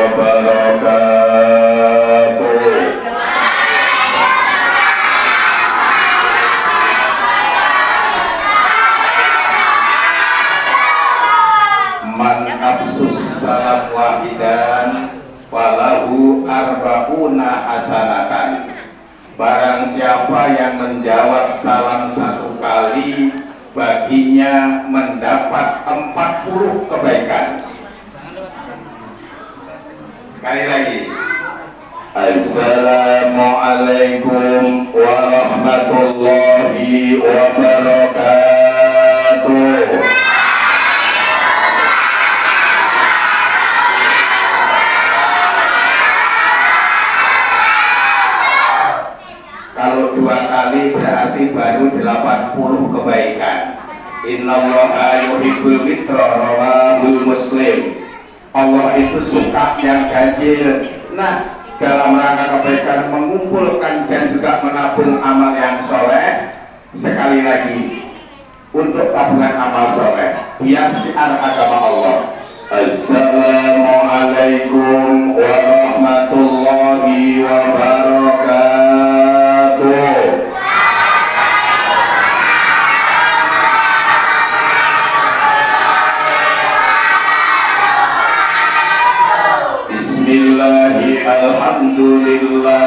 wabarakatuh. Man absus salam wahidan falahu arba'una hasanatan. Barang siapa yang menjawab salam satu kali, baginya mendapat 40 kebaikan. Sekali lagi. Assalamualaikum warahmatullahi wabarakatuh. Kalau 2 kali berarti baru 80 kebaikan. Innallaha yuhibbul mitra rawahul Muslim. Allah itu suka yang ganjil. Nah, dalam rangka kebaikan mengumpulkan dan juga menabung amal yang soleh. Sekali lagi, untuk tabungan amal soleh, biar syiar agama Allah. Assalamualaikum warahmatullahi wabarakatuh. Bismillahi alhamdulillah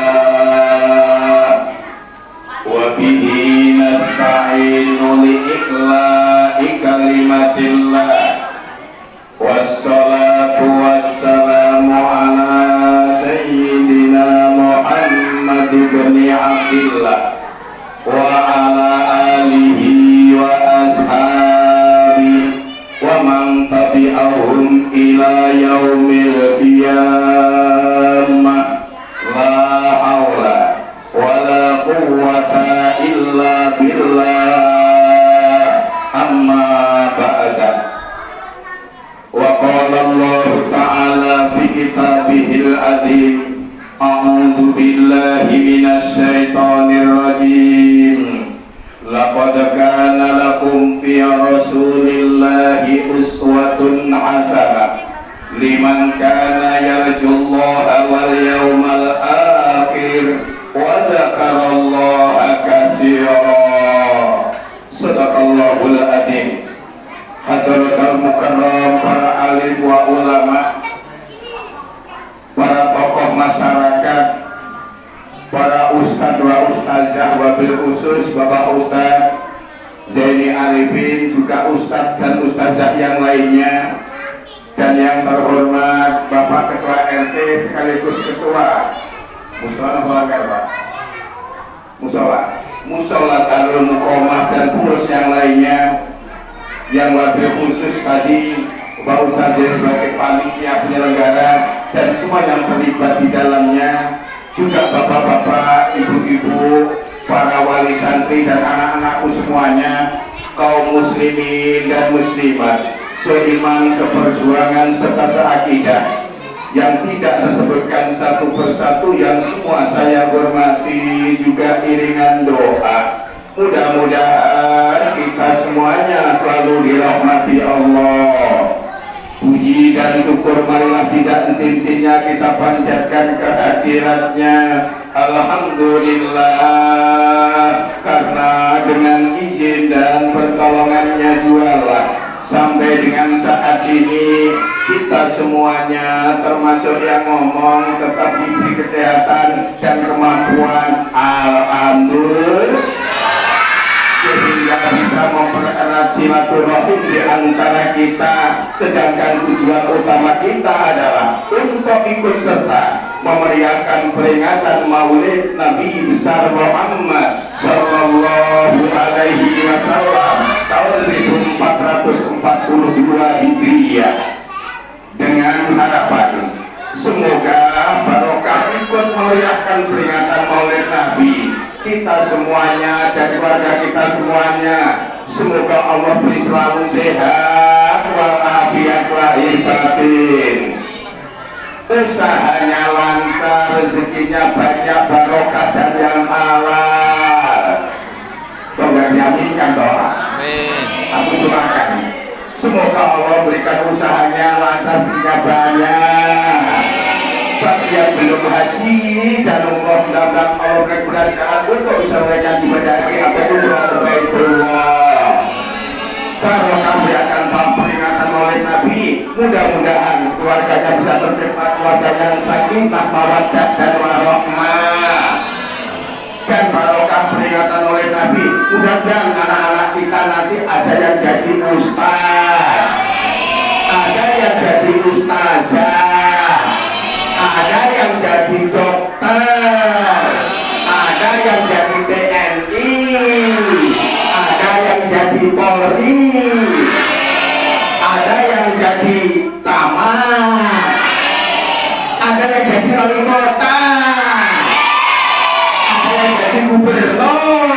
wa bihi nasta'inu li'iqla'i kalimatillah wassalatu wassalamu ala sayyidina Muhammad ibn Abdillah wa ala alihi wa ashabihi wa man tabi'ahum ila yaumil qiyamah. La haula wa la quwwata illa billah. Amma ba'da. Wa qala Allah ta'ala fi kitabihil azim, a'udzu billahi minasy syaithanir rajim. Laqad kana lakum fi rasulillahi uswatun hasanah liman kana yarjullaha wal yawmal akhir wa dzakarallaha katsiran. Shadaqallahul adzim. Hadratul mukarram, para alim wa ulama, para tokoh masyarakat, para ustadz wa ustazah, wabil khusus Bapak Ustadz Zaini Arifin, juga ustadz dan ustazah yang lainnya, dan yang terhormat Bapak Ketua RT sekaligus Ketua Musola Pak Musola Darul Muqomah dan pengurus yang lainnya, yang wabil khusus tadi Bapak Ustadz sebagai panitia penyelenggara dan semua yang terlibat di dalamnya, juga bapak-bapak, ibu-ibu, para wali santri dan anak-anakku semuanya, kaum muslimin dan muslimat, seiman, seperjuangan, serta seakidah, yang tidak saya sebutkan satu persatu, yang semua saya hormati, juga iringan doa. Mudah-mudahan kita semuanya selalu dirahmati Allah. Puji dan syukur marilah tidak henti-hentinya kita panjatkan kehadiratnya. Alhamdulillah, karena dengan izin dan pertolongannya jualah sampai dengan saat ini kita semuanya termasuk yang ngomong tetap diberi kesehatan dan kemampuan. Alhamdulillah, sehingga bisa mempererat silaturahim di antara kita, sedangkan tujuan utama kita adalah untuk ikut serta memeriahkan peringatan Maulid Nabi besar Muhammad Sallallahu Alaihi Wasallam tahun 1442 Hijriah, dengan harapan semoga barokah ikut memeriahkan peringatan Maulid Nabi kita semuanya dan keluarga kita semuanya. Semoga Allah beri selalu sehat walafiat lahir batin, usahanya lancar, rezekinya banyak, barokah dan yang halal. Tolong diaminkan doa. Amin. Aku doakan semoga Allah berikan usahanya lancar, rezekinya banyak, belum haji dan mudah-mudahan Allah beri kelancaran untuk bisa menunaikan ibadah haji atau umrah ke Baitullah. Barokah berikan peringatan oleh Nabi, mudah-mudahan keluarganya bisa tercipta keluarga yang sakinah, mawaddah dan warahmah. Dan barokah peringatan oleh Nabi, mudah-mudahan anak-anak kita nanti ada yang jadi ustaz, ada yang jadi ustazah, ada yang jadi dokter, ada yang jadi TNI, ada yang jadi Polri, ada yang jadi camat, ada yang jadi wali kota, ada yang jadi gubernur.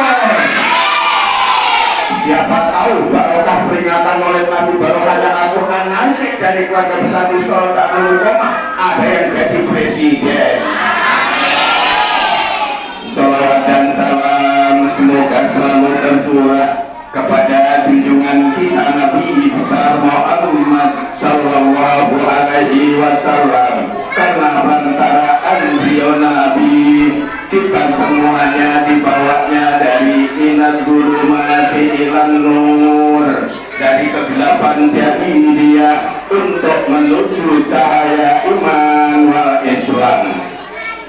Siapa tahu barokah peringatan oleh Nabi, barokahnya Al-Quran nanti dari keluarga besar Isra Ta'alul Qomah ada yang jadi presiden. Salawat dan salam semoga selalu tercurah kepada junjungan kita Nabi besar Muhammad sallallahu alaihi wasallam, karena lantaran beliau Nabi kita semuanya dibawanya dari minad dzulumati ilan nur, dari kegelapan jahiliyah untuk menuju cahaya iman wal Islam.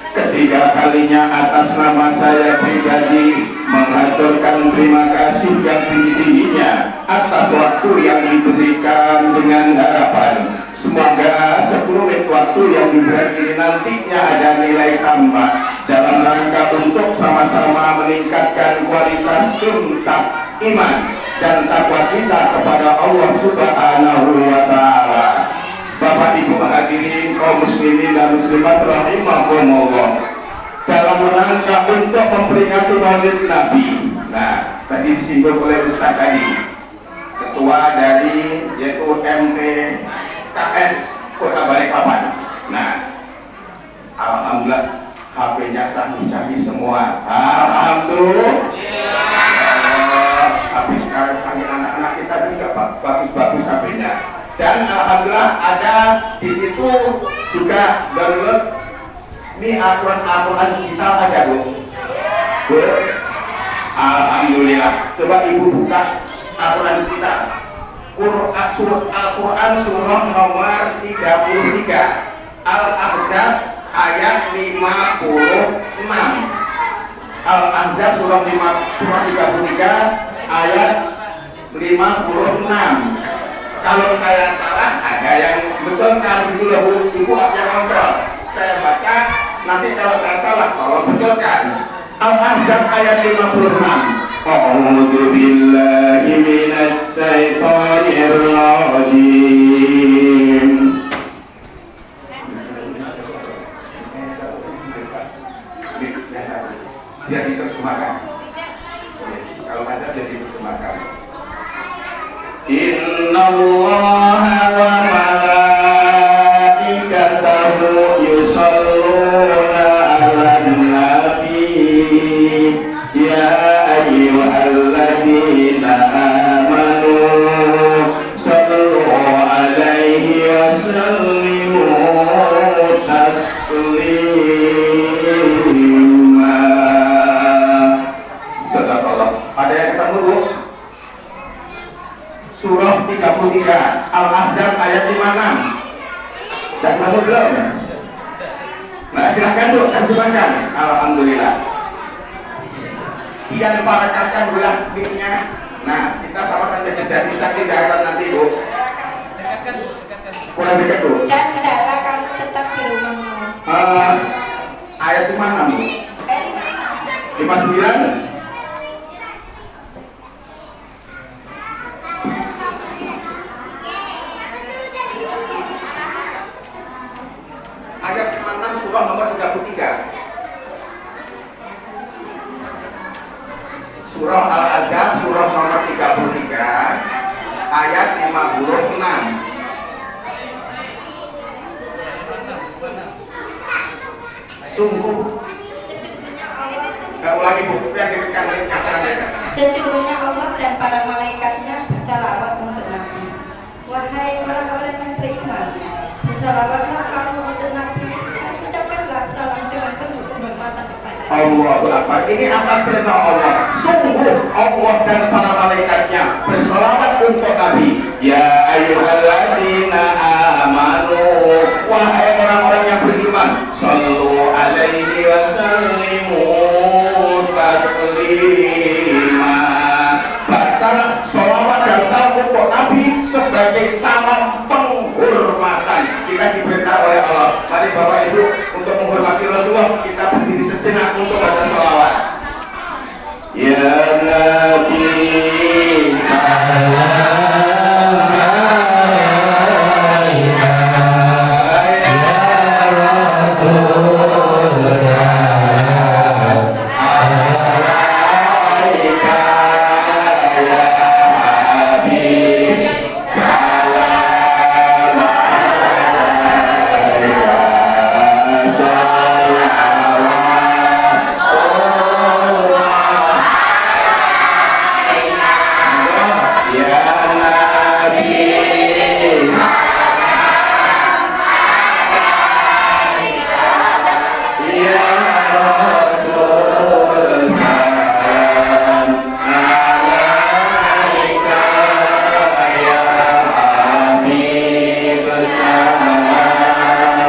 Ketiga kalinya atas nama saya pribadi mengaturkan terima kasih yang tinggi-tingginya atas waktu yang diberikan, dengan harapan semoga 10 menit waktu yang diberikan ini nantinya ada nilai tambah dalam rangka untuk sama-sama meningkatkan kualitas tingkat iman dan takwa kita kepada Allah Subhanahu wa Ta'ala. Bapak Ibu hadirin kaum muslimin dan muslimat rahimakumullah, dalam rangka untuk memperingati Maulid Nabi. Nah, tadi disinggung oleh Ustaz tadi, ketua dari yaitu MTKS Kota Balikpapan. Nah, alhamdulillah HP-nya canggih-canggih semua. Alhamdulillah. Tapi sekarang kami anak-anak kita juga bagus-bagus HP-nya. Dan alhamdulillah ada di situ juga download ini Al-Quran digital ada Bu. Bu. Alhamdulillah. Coba Ibu buka Al-Quran digital. Surat Al-Quran surah nomor 33 Al-Ahzab ayat 56. Al-Ahzab surah 33 ayat 56. Kalau saya salah ada yang betul, kalau dulu Ibu yang kontrol. Saya baca, nanti kalau saya salah tolong betulkan. Al-Ahzab ayat 56. A'udzu billahi minasy syaithanir rajim. Biar diterjemahkan. Kalau ada biar diterjemahkan. Innallaha wa malaikatahu yusholluna 'alan nabi ya ayyuhalladzina amanu shallu 'alaihi wa sallimu taslima. Sadaqallah. Ada yang ketemu Bu? Surah 33 Al-Ahzab ayat 56. Dan kamu belum? Nah silahkan Bu, terjemahkan. Alhamdulillah. Yang parakatkan belah linknya. Nah kita sama-sama jadi saksi daerah nanti Bu. Kurang dekat Bu. Dan hendaklah kamu tetap di rumahmu. Ayat 56 Bu. 59. Ayat 56 surah nomor 33. Surah Al-Ahzab surah nomor 33 ayat 56. Sungguh ulangi Bu, yang ditekan sesungguhnya Allah dan para malaikatnya bersalawat untuk Nabi. Wahai orang-orang yang beriman, bersalawatlah kamu untuk Nabi. Ucapkanlah Allahu Akbar. Ini atas perintah Allah. Sungguh Allah dan para malaikatnya berselawat untuk Nabi. Ya ayyuhalladzina amanu, wahai orang-orang yang beriman, sallu alaihi wa sallimu taslima. Bacalah sholawat dan salam untuk Nabi sebagai salam penghormatan. Kita diperintah oleh Allah. Mari Bapak Ibu, untuk menghormati Rasulullah, kita berdiri sejenak untuk baca sholawat. Ya Nabi salam alaika, ya Rasul salam alaika, ya Habib salam alaika,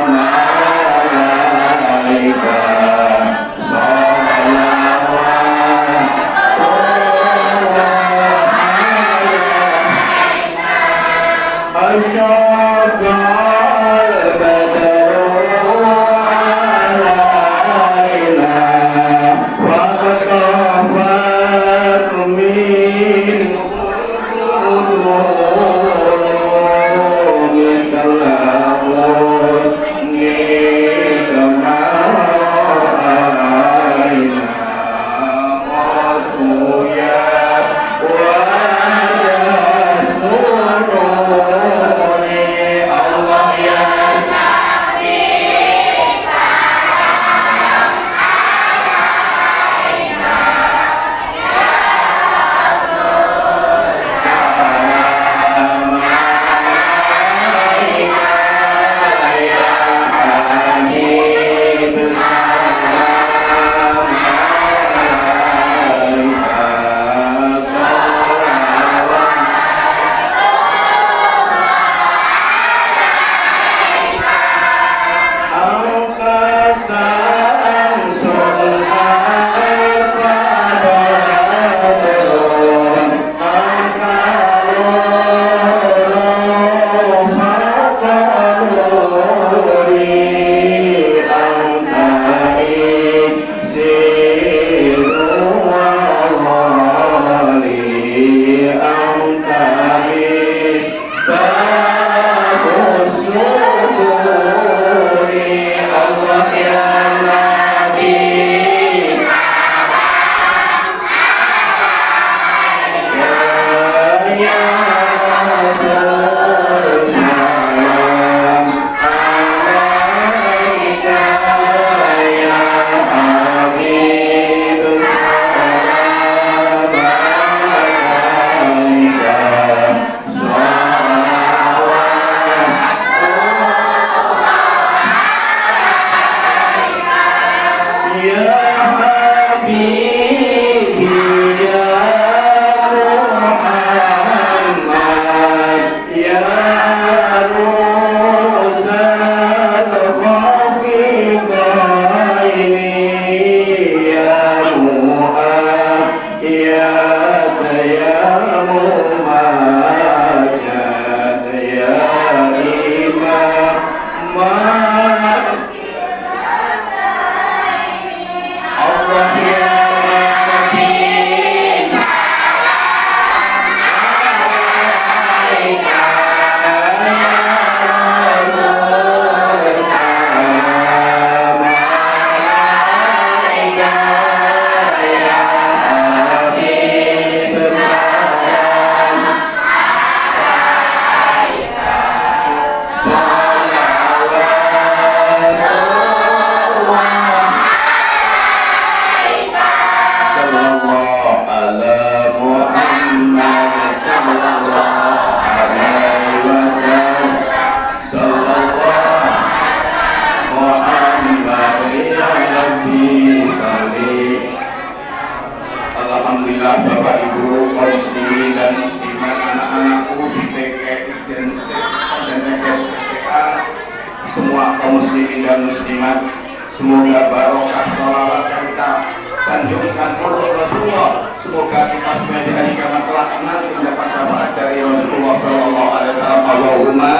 dan muslimat. Semoga barokah sholawat yang kita sanjungkan untuk Rasulullah. Semoga kita semua di hari kiamat kelak nanti mendapat syafaat dari Rasulullah Sallallahu Alaihi Wasallam. Allahumma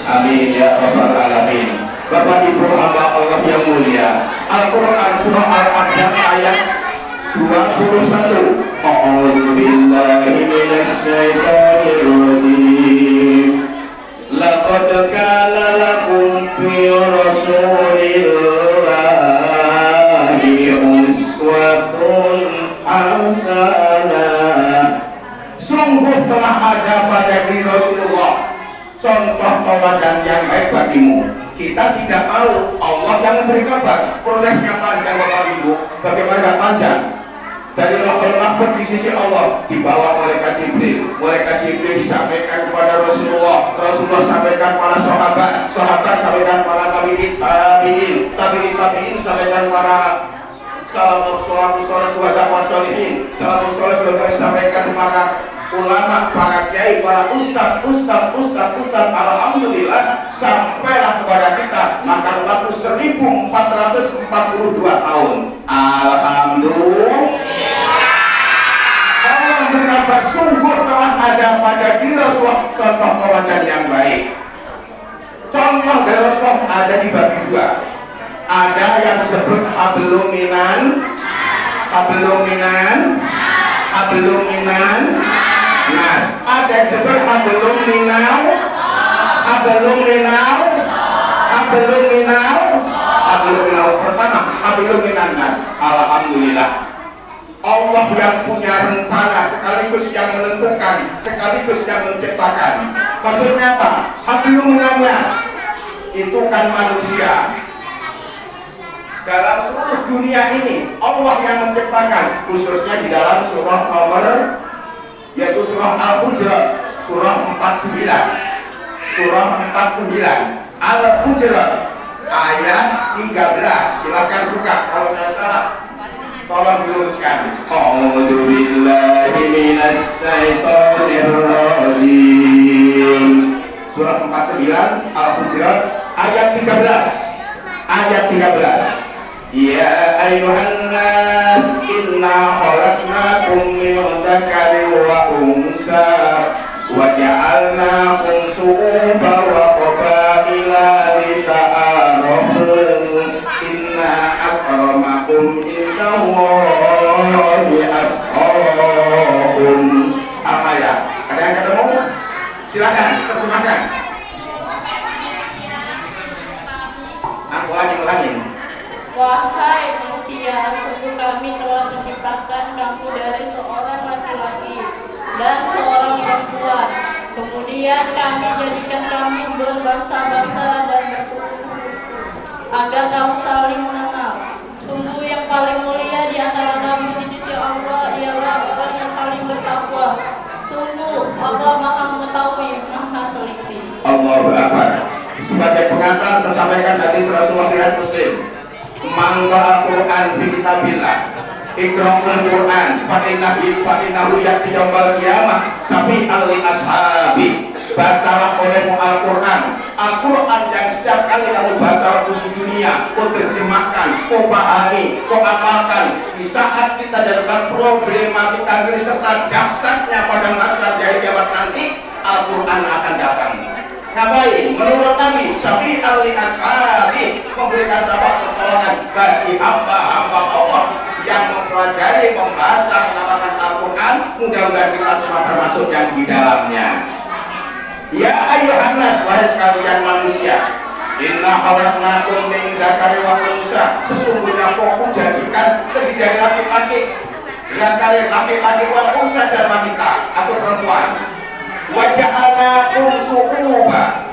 amin ya rabbal alamin. Bapak Ibu hamba Allah yang mulia, Al-Quran surah Al-Ahzab ayat 21. A'udzu billahi minasy syaithanir rajim. Laqad kana lakum fi Rasulillahi uswatun hasanah. Sungguh telah ada pada diri Rasulullah contoh teladan yang baik bagimu. Kita tidak tahu Allah yang memberi kabar. Prosesnya panjang Bapak Ibu. Bagaimana panjang? Dari Lauhul Mahfuz di sisi Allah dibawa malaikat Jibril. Malaikat Jibril disampaikan kepada Rasulullah. Rasulullah sampaikan para sahabat. Sahabat sampaikan para tabi'in. Tabi'in sampaikan para salafus salih wasolihin. Salafus salih sampaikan para ulama, para kiai, para ustaz. Alhamdulillah sampailah kepada kita makan waktu 1442 tahun. Alhamdulillah. Allah berkabar sungguh telah ada pada diri Rasulullah contoh teladan yang baik. Contoh dari Rasulullah ada dibagi dua. Ada yang disebut hablum minan nas. Ada yang disebut hablum minal. Pertama hablum minan nas. Alhamdulillah. Allah yang punya rencana sekaligus yang menentukan, sekaligus yang menciptakan. Maksudnya apa? Hablum minan nas itu kan manusia. Dalam seluruh dunia ini Allah yang menciptakan, khususnya di dalam surah nomor yaitu surah Al-Hujurat, surah 49 Al-Hujurat ayat 13. Silakan buka, kalau saya salah tolong diluruskan. A'udzu billahi minasy syaithanir rajim. Surah 49 Al-Hujurat ayat 13. Ya ayyuhan nas inna khalaqnakum min dzakarin wa unsa wa ja'alnakum syu'uban wa qabaila lita'arafu inna akramakum indallahi atqakum. Apa ya? Ada yang ketemu? Silakan terjemahkan. Aku ulangi. Wahai manusia, sungguh kami telah menciptakan kamu dari seorang laki-laki dan seorang perempuan. Kemudian kami jadikan kamu berbangsa-bangsa dan bersuku-suku agar kamu saling mengenal. Sungguh yang paling mulia di antara kamu di sisi Allah ialah orang yang paling bertakwa. Sungguh Allah Maha Mengetahui, Maha Teliti. Allahu Akbar. Sebagai pengantar saya sampaikan hadis Rasulullah riwayat Muslim. Mangga Al-Quran di kitabillah Iqra'ul Quran Fa'innahu ya'ti yawmal qiyamah Safi'an li ashabi. Bacalah olehmu Al-Quran. Al-Quran yang setiap kali kamu baca waktu di dunia, kau terjemahkan, kau pahami, kau amalkan. Di saat kita dalam problematika serta dahsyatnya pada masa dari kiamat nanti, Al-Quran akan datang. Ngapain? Menurut Nabi, Safi'an li ashabi, memberikan sahabat pertolongan bagi hamba-hamba Allah yang mempelajari, membaca, mengamalkan Al-Quran. Mudah-mudahan kita semua termasuk yang di dalamnya. Ya ayyuhan nas, wahai sekalian manusia, inna khalaqnakum min dzakarin wa unsa. Sesungguhnya aku jadikan terdiri dari laki-laki, laki-laki wal unsa dan wanita atau perempuan. Wa ja'alnakum syu'uban.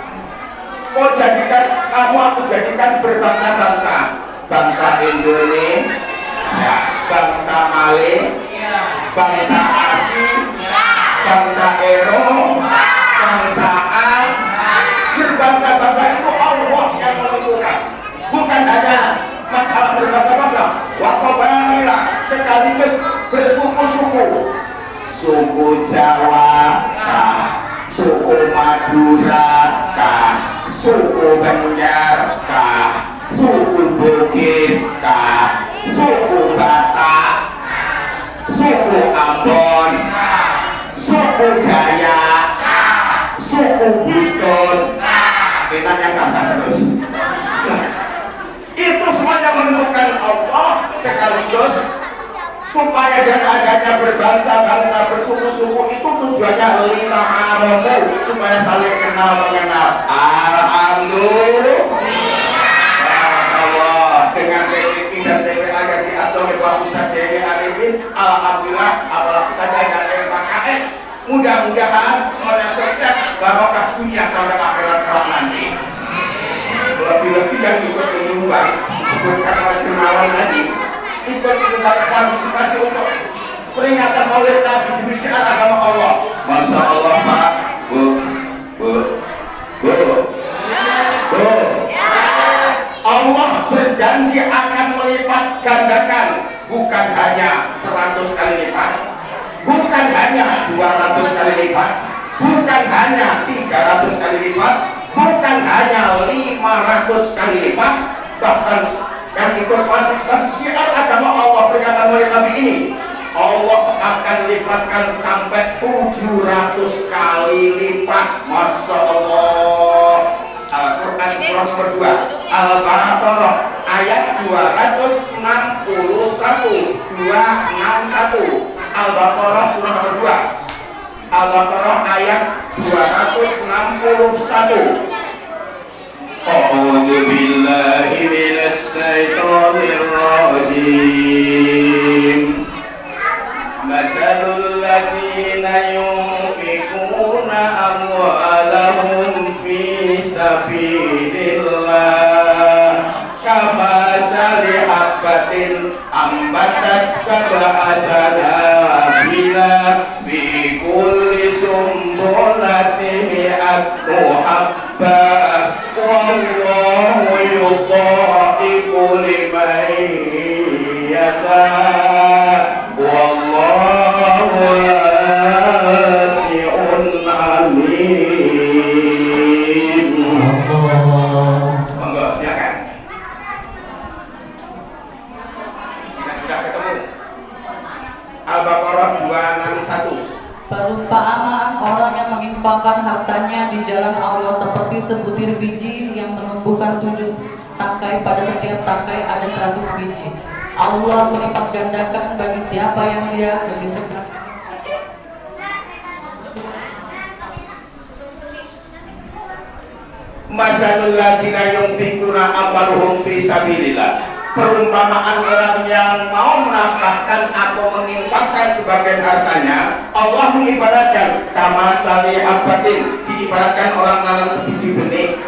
Aku jadikan berbangsa-bangsa. Bangsa Indonesia, bangsa Malay, bangsa Asia, bangsa Eropa, bangsa A. Berbangsa-bangsa itu Allah yang menentukan. Bukan hanya masalah berbangsa-bangsa. Wa qabaila, sekaligus bersuku-suku. Suku Jawa kah, suku Madura kah, suku Banjar kah, Betul. Setan yang kata terus. Itu semuanya menentukan Allah, sekaligus supaya dengan adanya berbangsa-bangsa, bersuku-suku itu tujuannya lina arabu, supaya saling kenal mengenal. Alhamdulillah, dengan TPI dan TPA yang diasuh oleh Bapak Ustaz Jaini Arifin, alhamdulillah, apalagi tadi ada MKKS. Mudah-mudahan semuanya sukses, barokah dunia sampai akhirat kelak nanti. Lebih-lebih yang ikut menyumbang, disebutkan oleh Dermawan tadi, ikut partisipasi untuk peringatan Maulid Nabi di syiar agama Allah. Masya Allah Pak, Bu. Allah berjanji akan melipat gandakan, bukan hanya 100 kali lipat, bukan hanya 200 kali lipat, bukan hanya 300 kali lipat, bukan hanya 500 kali lipat, bahkan yang ikut partisipasi syiar agama Allah peringatan Maulid Nabi ini, Allah akan lipatkan sampai 700 kali lipat. Masya Allah. Al-Quran surah nomor 2 Al-Baqarah ayat 261 Al-Baqarah surah nomor 2 Al-Baqarah ayat 261. A'udzu billahi minasy syaithanir rajim. Masalul ladzina yunfiquna amwalahum fi sabilillah kamathali habbatin ambatat sab'a sanabila fi kulli sumbulatin mi'atu habbah wallahu yudha'ifu liman yasha' wallahu wasi'un alim. Monggo silakan. Kita sudah ketemu. Al-Baqarah 261. Perumpamaan orang yang menginfakkan hartanya di jalan Allah seperti sebutir biji yang menumbuhkan 7 tangkai, pada setiap tangkai ada 100 biji. Allah melipat gandakan bagi siapa yang Dia kehendaki. Masalul ladzina yunfiquna amwaluhum fi sabilillah. Perumpamaan orang yang mau menafkahkan atau menginfakkan sebagian hartanya, Allah mengibaratkan kama sali habatin, diibaratkan orang menanam sebiji benih.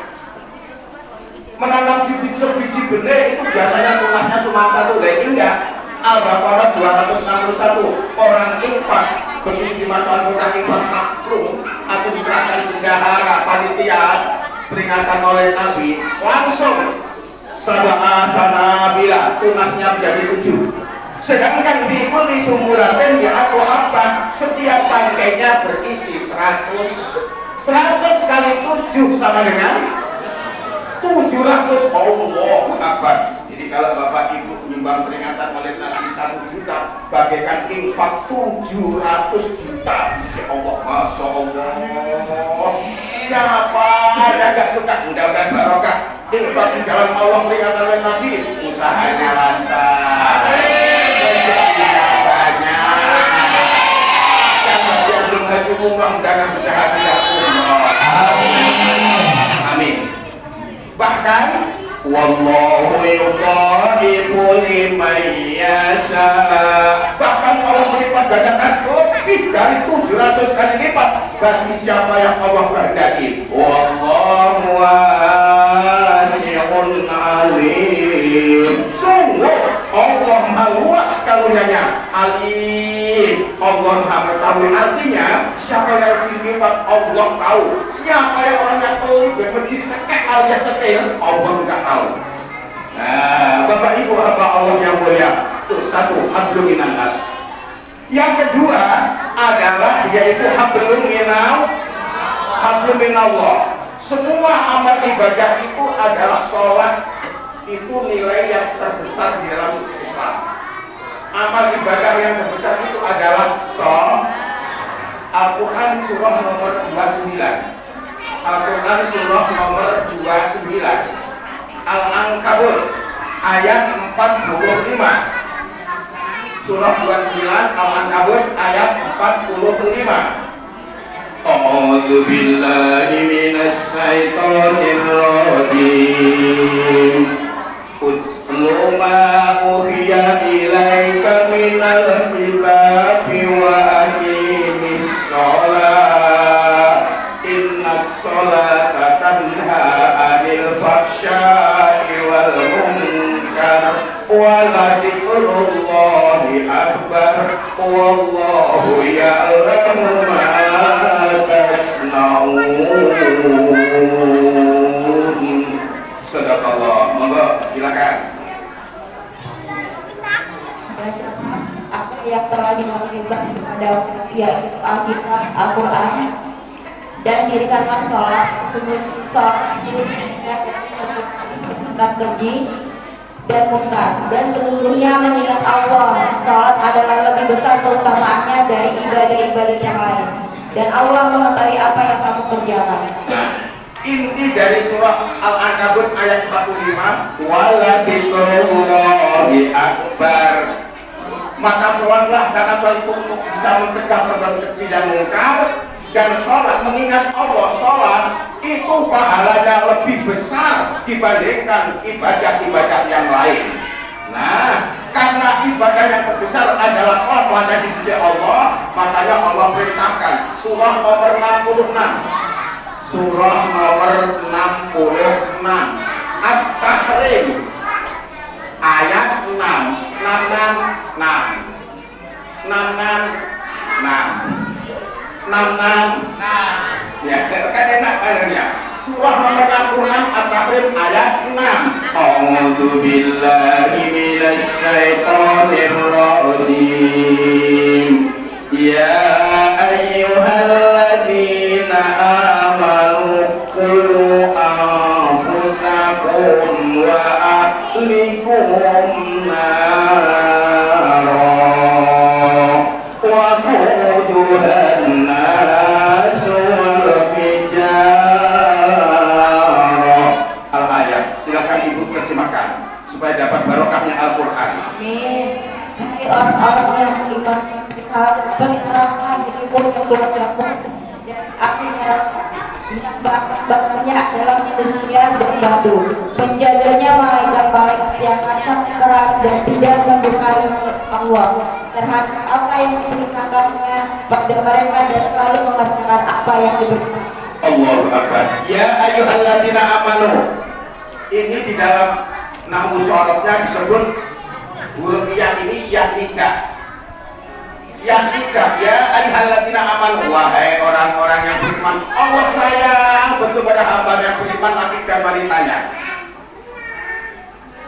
Menanam sebiji benih itu biasanya tumasnya cuma satu, enggak. Al-Baqarah 261, orang infak begitu dimasukkan kotak infak maklum atau diserahkan bendahara panitia peringatan oleh Nabi, langsung sab'a sanabila, tunasnya menjadi 7. Sedangkan bikul di sumbulatin ya atau apa, setiap tangkainya berisi 100 kali 7 sama dengan 700. Allahu Akbar. Jadi kalau Bapak Ibu menyumbang peringatan oleh Nabi 1 juta, bagaikan infak 700 juta di sisi Allah. Masya Allah. Siapa yang gak suka? Mudah-mudahan barokah infak di jalan Allah peringatan oleh Nabi, usahanya lancar, rezekinya banyak. Karena dia belum haji umrah, mudah-mudahan bisa haji umrah. Amin. Bahkan wallahu yudha'ifu liman yasha, bahkan Allah melipat gandakan lebih dari 700 kali lipat bagi siapa yang Allah kehendaki. Wallahu wasi'un alim. Sungguh Allah Maha luas karunia-Nya, alim. Allah Maha mengetahui, artinya siapa yang harus dilipat Allah tahu. Siapa yang orangnya tahu berdiri sekek alias cekel, Allah juga tahu. Nah, Bapak Ibu hamba Allah yang mulia, itu satu, hablum minan nas. Yang kedua adalah yaitu hablum minallah. Semua amal ibadah itu adalah sholat, itu nilai yang terbesar di dalam Islam. Amal ibadah yang terbesar itu adalah sholat. Al-Quran surah nomor 29 Al-Quran surah nomor 29 Al-Ankabut ayat 45. Surah 29 Al-Ankabut ayat 45. A'udzu billahi minasy syaithanir rajim. Utlu ma uhiya ilaika minal kitabi wa aqimis shalah. Innas sholata tanha 'anil fahsya'i wal munkar wa dzikrullahi akbar wallahu ya'lamu ma tasna'un. Sadaqallah. Monggo silakan. Baca apa yang telah diwahyukan kepada yaitu Alkitab Al-Quran, dan dirikanlah sholat sholat itu tentang keji dan munkar, dan sesungguhnya mengingat Allah sholat adalah lebih besar keutamaannya dari ibadah-ibadah yang lain, dan Allah mengetahui apa yang kamu kerjakan. Inti dari surah Al-Ankabut ayat 45, wala dzikrullahi akbar. Maka sholatlah, karena sholat itu untuk bisa mencegah perbuatan keji dan mungkar, dan sholat mengingat Allah. Sholat itu pahalanya lebih besar dibandingkan ibadah-ibadah yang lain. Nah, karena ibadah yang terbesar adalah sholat pada di sisi Allah, makanya Allah perintahkan surah nomor 66. Surah nomor 66 At-Tahrim ayat 6 ya, kan enak ya. Surah nomor 66 At-Tahrim ayat 6. A'udzu billahi minasy syaithanir rajim. Ya ayyuhalladzina amanu qu anfusakum wa ahlikum nara wa quduhan nas wal hijarah. Al-ayat. Silakan Ibu terjemahkan supaya dapat barokahnya Al-Qur'an. Amin. Hai orang-orang yang beriman, berimanlah dirimu yang keluargamu, dan akhirnya yang bahannya adalah manusia dan batu, penjaganya malaikat-malaikat yang asap keras dan tidak membukai Allah terhadap apa yang diberitakannya pada mereka, dan selalu mengatakan apa yang diberikan. Allahu Akbar. Ya ayyuhalladzina amanu. Ini di dalam nahwu sholotnya disebut huruf ya ini ya nikah. Ya nikah. Ya ayyuhalladzina amanu. Wahai orang-orang yang beriman, Allah sayang betul pada hamba yang beriman laki dan wanitanya.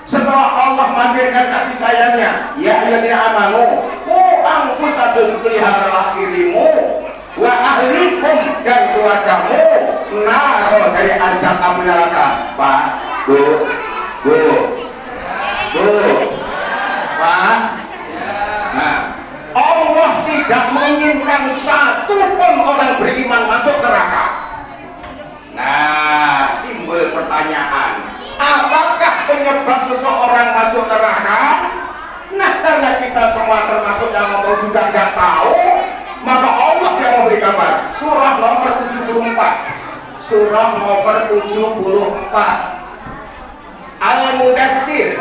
Setelah Allah menghadirkan kasih sayangnya, ya ayyuhalladzina amanu, anfusakum, peliharalah dirimu, wa ahlikum, dan keluargamu, naro, dari azab api neraka. Pak, Bu, Pak. Nah, Allah tidak menginginkan satu pun orang beriman masuk neraka. Nah, timbul pertanyaan, apakah penyebab seseorang masuk neraka? Nah, karena kita semua termasuk yang mau juga nggak tahu, maka Allah yang memberi kabar. Surah nomor 74. Surah nomor 74 Al-Mudassir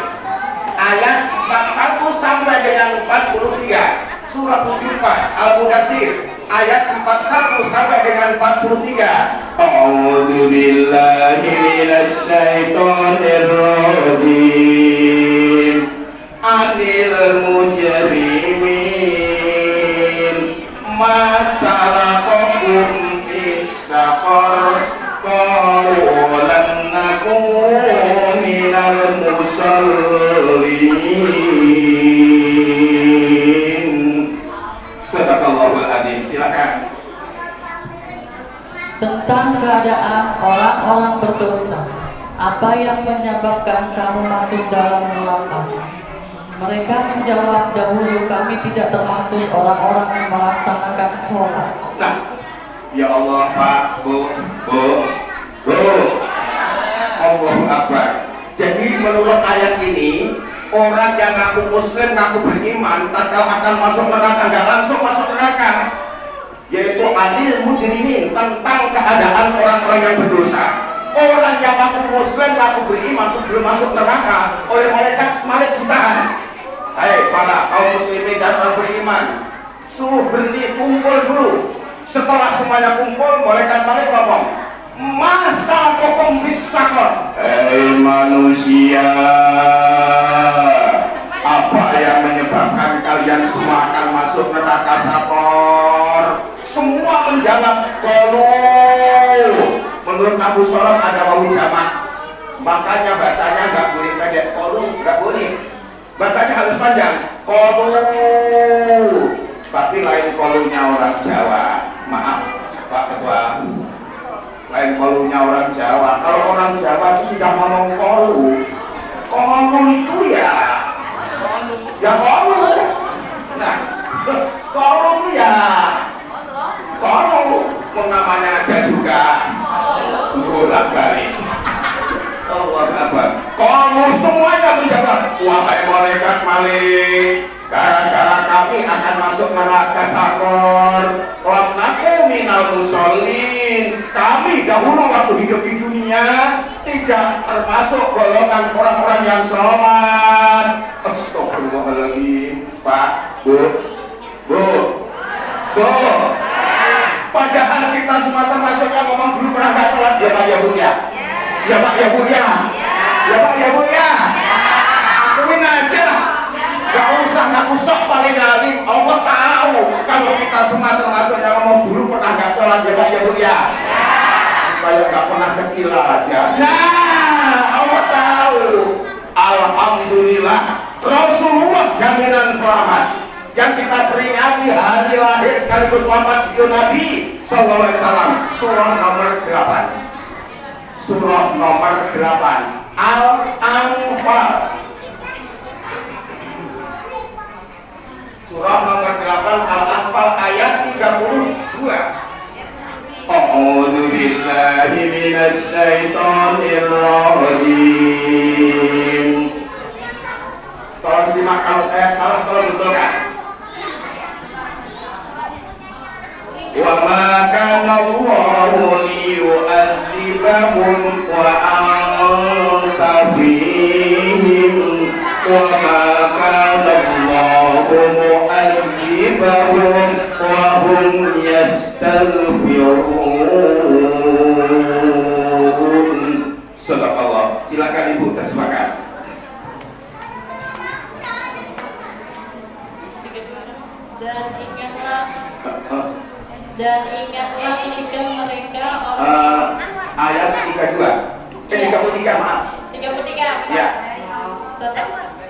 ayat 41 sampai dengan 43. Surah 74 Al-Mudassir ayat 41 sampai dengan 43. A'udzu billahi minasy syaithanir rajim. Anil mujrimin ma salakakum fis saqar qalu lam nakun minal musallin. Sadaqallahul adzim. Silakan. Tentang keadaan orang-orang berdosa, apa yang menyebabkan kamu masuk dalam neraka? Mereka menjawab, dahulu kami tidak termasuk orang-orang yang melaksanakan sholat. Nah, ya Allah, Pak, Bu, Oh, Allahu Akbar. Jadi menurut ayat ini, orang yang ngaku muslim, ngaku beriman, tatkala akan masuk neraka nggak langsung masuk neraka, yaitu adil mujrimin, tentang keadaan orang-orang yang berdosa. Orang yang ngaku muslim, ngaku beriman sebelum masuk neraka oleh malaikat ditahan. Hai para kaum muslimin dan orang beriman, suruh berhenti, kumpul dulu. Setelah semuanya kumpul, malaikat ngomong, masa kokom bisakor. Hei manusia, apa yang menyebabkan kalian semua akan masuk neraka sakor? Semua menjawab qalu. Menurut Abu Salam ada wawu jamak, makanya bacanya nggak boleh pendek. Qalu nggak boleh, bacanya harus panjang. Qalu. Tapi lain qalunya orang Jawa. Maaf Pak Ketua, lain qalunya orang Jawa. Kalau orang Jawa itu sudah ngomong qalu, qalu itu ya qalu. Nah, qalu itu ya qalu, namanya aja juga bolak-balik. Allah Akbar. Kamu semuanya menjawab, wahai malaikat Malik, gara-gara kami akan masuk neraka sakor. Lamnaku minal musholin. Kami dahulu waktu hidup di dunia tidak termasuk golongan orang-orang yang sholat. Astagfirullahaladzim. Pak, Bu. Padahal kita semua termasuk yang ngomong dulu pernah nggak sholat, ya Pak ya Bu ya? Ya Pak ya Bu ya? Ya Pak ya Bu ya? Akuin aja lah, nggak usah ngaku sok paling alim. Allah tahu kalau kita semua termasuk yang ngomong dulu pernah nggak sholat, ya Pak ya Bu ya? Kayak nggak pernah kecil aja. Nah, Allah tahu. Alhamdulillah, Rasulullah jaminan selamat yang kita peringati hari lahir sekaligus wafat Nabi Sallallahu Alaihi Wasallam. Surah nomor 8. Surah nomor 8 Al-Anfal. Surah nomor 8 Al-Anfal ayat 32. A'udzu billahi minasy syaithanir rajim. Tolong simak, kalau saya salah tolong betulkan. Wa ma kana Allahu liyu'adzibahum wa anta fihim wa ma kana Allahu mu'adzibahum wa hum yastaghfirun. Sadaqallah. Silakan Ibu terjemahkan. Dan ingatlah ketika mereka ayat 32 33 maaf 33 ya.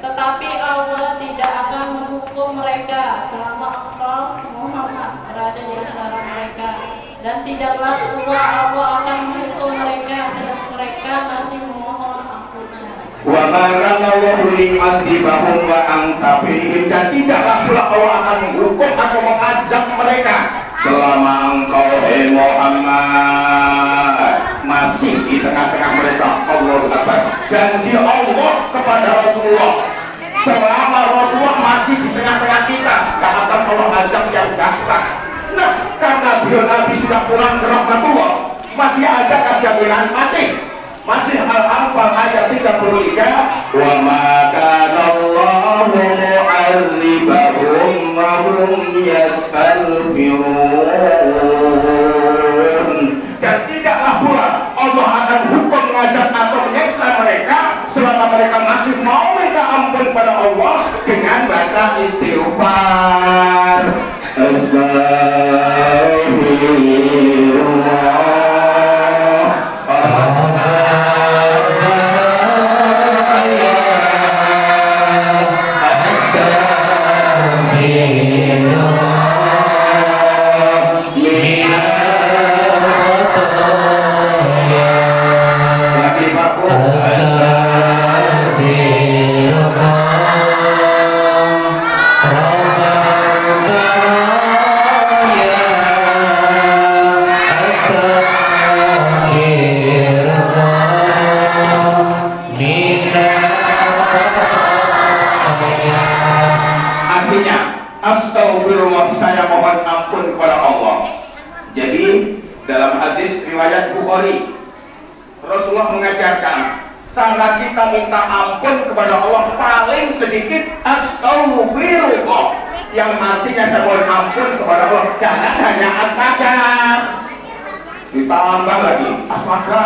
Tetapi Allah tidak akan menghukum mereka selama engkau Muhammad berada di antara mereka, dan tidaklah pula Allah akan menghukum mereka sedang mereka masih memohon ampunan. Wa ma kana Allahu liyu'adzibahum wa anta fihim, dan tidaklah pula Allah akan menghukum atau mengazab mereka selama engkau Muhammad masih di tengah-tengah mereka. Allahu Akbar. Janji Allah kepada Rasulullah, selama Rasulullah masih di tengah-tengah kita, gak akan Allah azab yang dahsyat. Nah, karena beliau Nabi sudah pulang ke rahmatullah, masih ada jaminan, masih Al-Anfal ayat 33. Wa ma kana Allahu mu'adzibahum wa hum yastaghfirun, dan tidaklah pula Allah akan hukum ngazab atau menyiksa mereka selama mereka masih mau minta ampun pada Allah dengan baca istighfar. Astagfirullah, saya mohon ampun kepada Allah. Jadi dalam hadis riwayat Bukhari, Rasulullah mengajarkan cara kita minta ampun kepada Allah paling sedikit astagfirullah, yang artinya saya mohon ampun kepada Allah. Jangan hanya astaga, ditambah lagi astaga.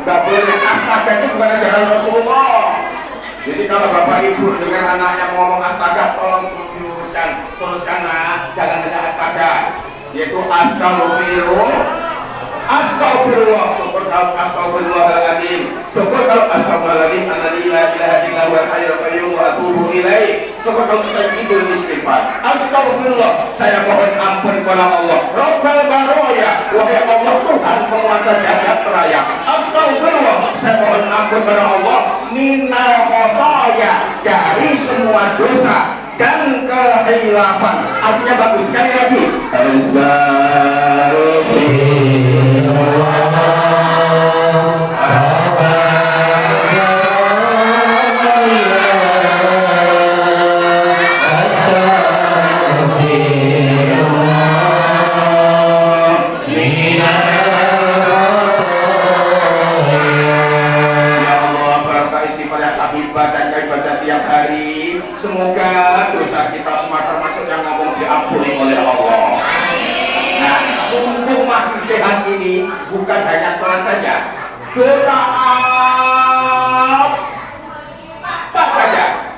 Nggak boleh, astaga itu bukan ajaran Rasulullah. Jadi kalau bapak ibu dengar anaknya ngomong astaga, tolong diluruskan, teruskan, nah, jangan hanya astaga, yaitu astagfirullah, syukur kalau astagfirullahaladzim, syukur kalau astagfirullahaladzim, alladzi la ilaha illa huwal hayyul qayyum wa atubu ilaih, syukur kalau sayyidul istighfar. Astagfirullah, saya mohon ampun kepada Allah, Rabbal baroya, wahai Allah Tuhan penguasa jagat raya. Astagfirullah, saya mohon ampun kepada Allah, minal khotoya, dari semua dosa dan kehilafan. Artinya bagus, sekali lagi, semoga dosa kita semua termasuk yang ngomong diampuni oleh Allah. Nah, mumpung masih sehat ini, bukan hanya sholat saja, dosa apa saja,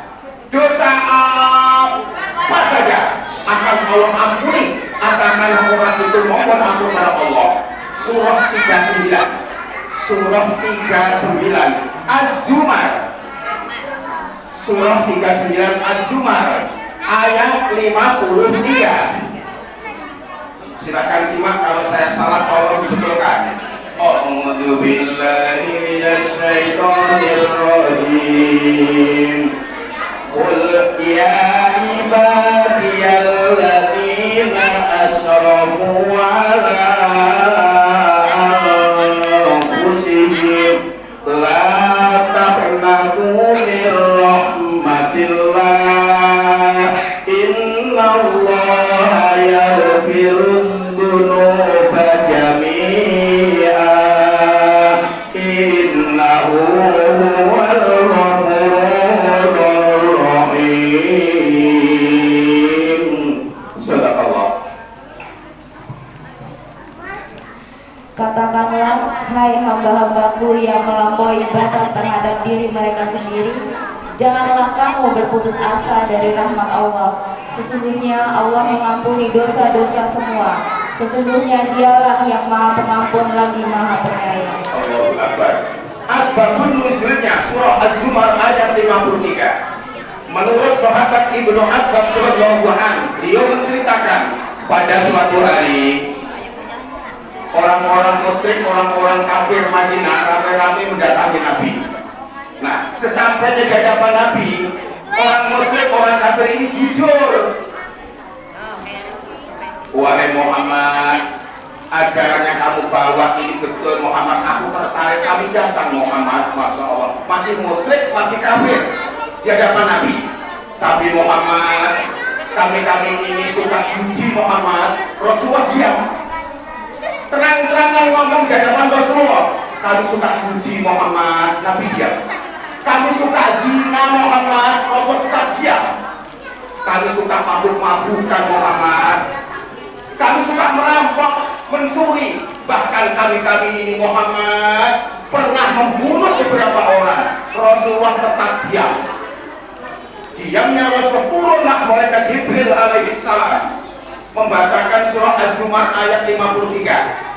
apa saja akan Allah ampuni asalkan orang itu mohon ampun kepada Allah. Surah 39 Az-Zumar, Surah 39 Az-Zumar ayat 53. Silakan simak, kalau saya salah tolong dibetulkan. A'udzu billahi minasy syaithanir rajim. Qul ya ibadiyalladzina asrafu ala anfusihim la taqnatu min rahmatillah, innallaha yaghfirudz dzunuba jami'a, innahu huwal ghafurur rahim. Sadaqallah. Katakanlah, hai hamba-hambaku yang melampaui batas terhadap diri mereka sendiri, janganlah kamu berputus asa dari rahmat Allah. Sesungguhnya Allah mengampuni dosa-dosa semua. Sesungguhnya Dialah yang Maha Pengampun lagi Maha Penyayang. Allahu Akbar. Asbabun nuzulnya surah Az-Zumar ayat 53. Menurut sahabat Ibnu Abbas radhiyallahu anhu, beliau menceritakan pada suatu hari orang-orang musyrik, orang-orang kafir Madinah ramai-ramai mendatangi Nabi. Nah, sesampainya di hadapan Nabi, orang musyrik, orang kafir ini jujur. Wahai Muhammad, ajaran yang kamu bawa ini betul Muhammad, aku tertarik, kami datang Muhammad. Masya Allah, masih musyrik, masih kafir di hadapan Nabi. Tapi Muhammad, kami ini suka judi Muhammad. Rasulullah diam, terang-terangan ngomong di hadapan Rasulullah, kami suka judi Muhammad. Nabi diam. Kami suka zina Muhammad. Rasul tetap diam. Kami suka mabuk-mabukan Muhammad. Kami suka merampok, mencuri. Bahkan kami ini Muhammad pernah membunuh beberapa orang. Rasulullah tetap diam. Diamnya Rasul, turunlah malaikat Jibril alaihissalam membacakan surah Az-Zumar ayat 53.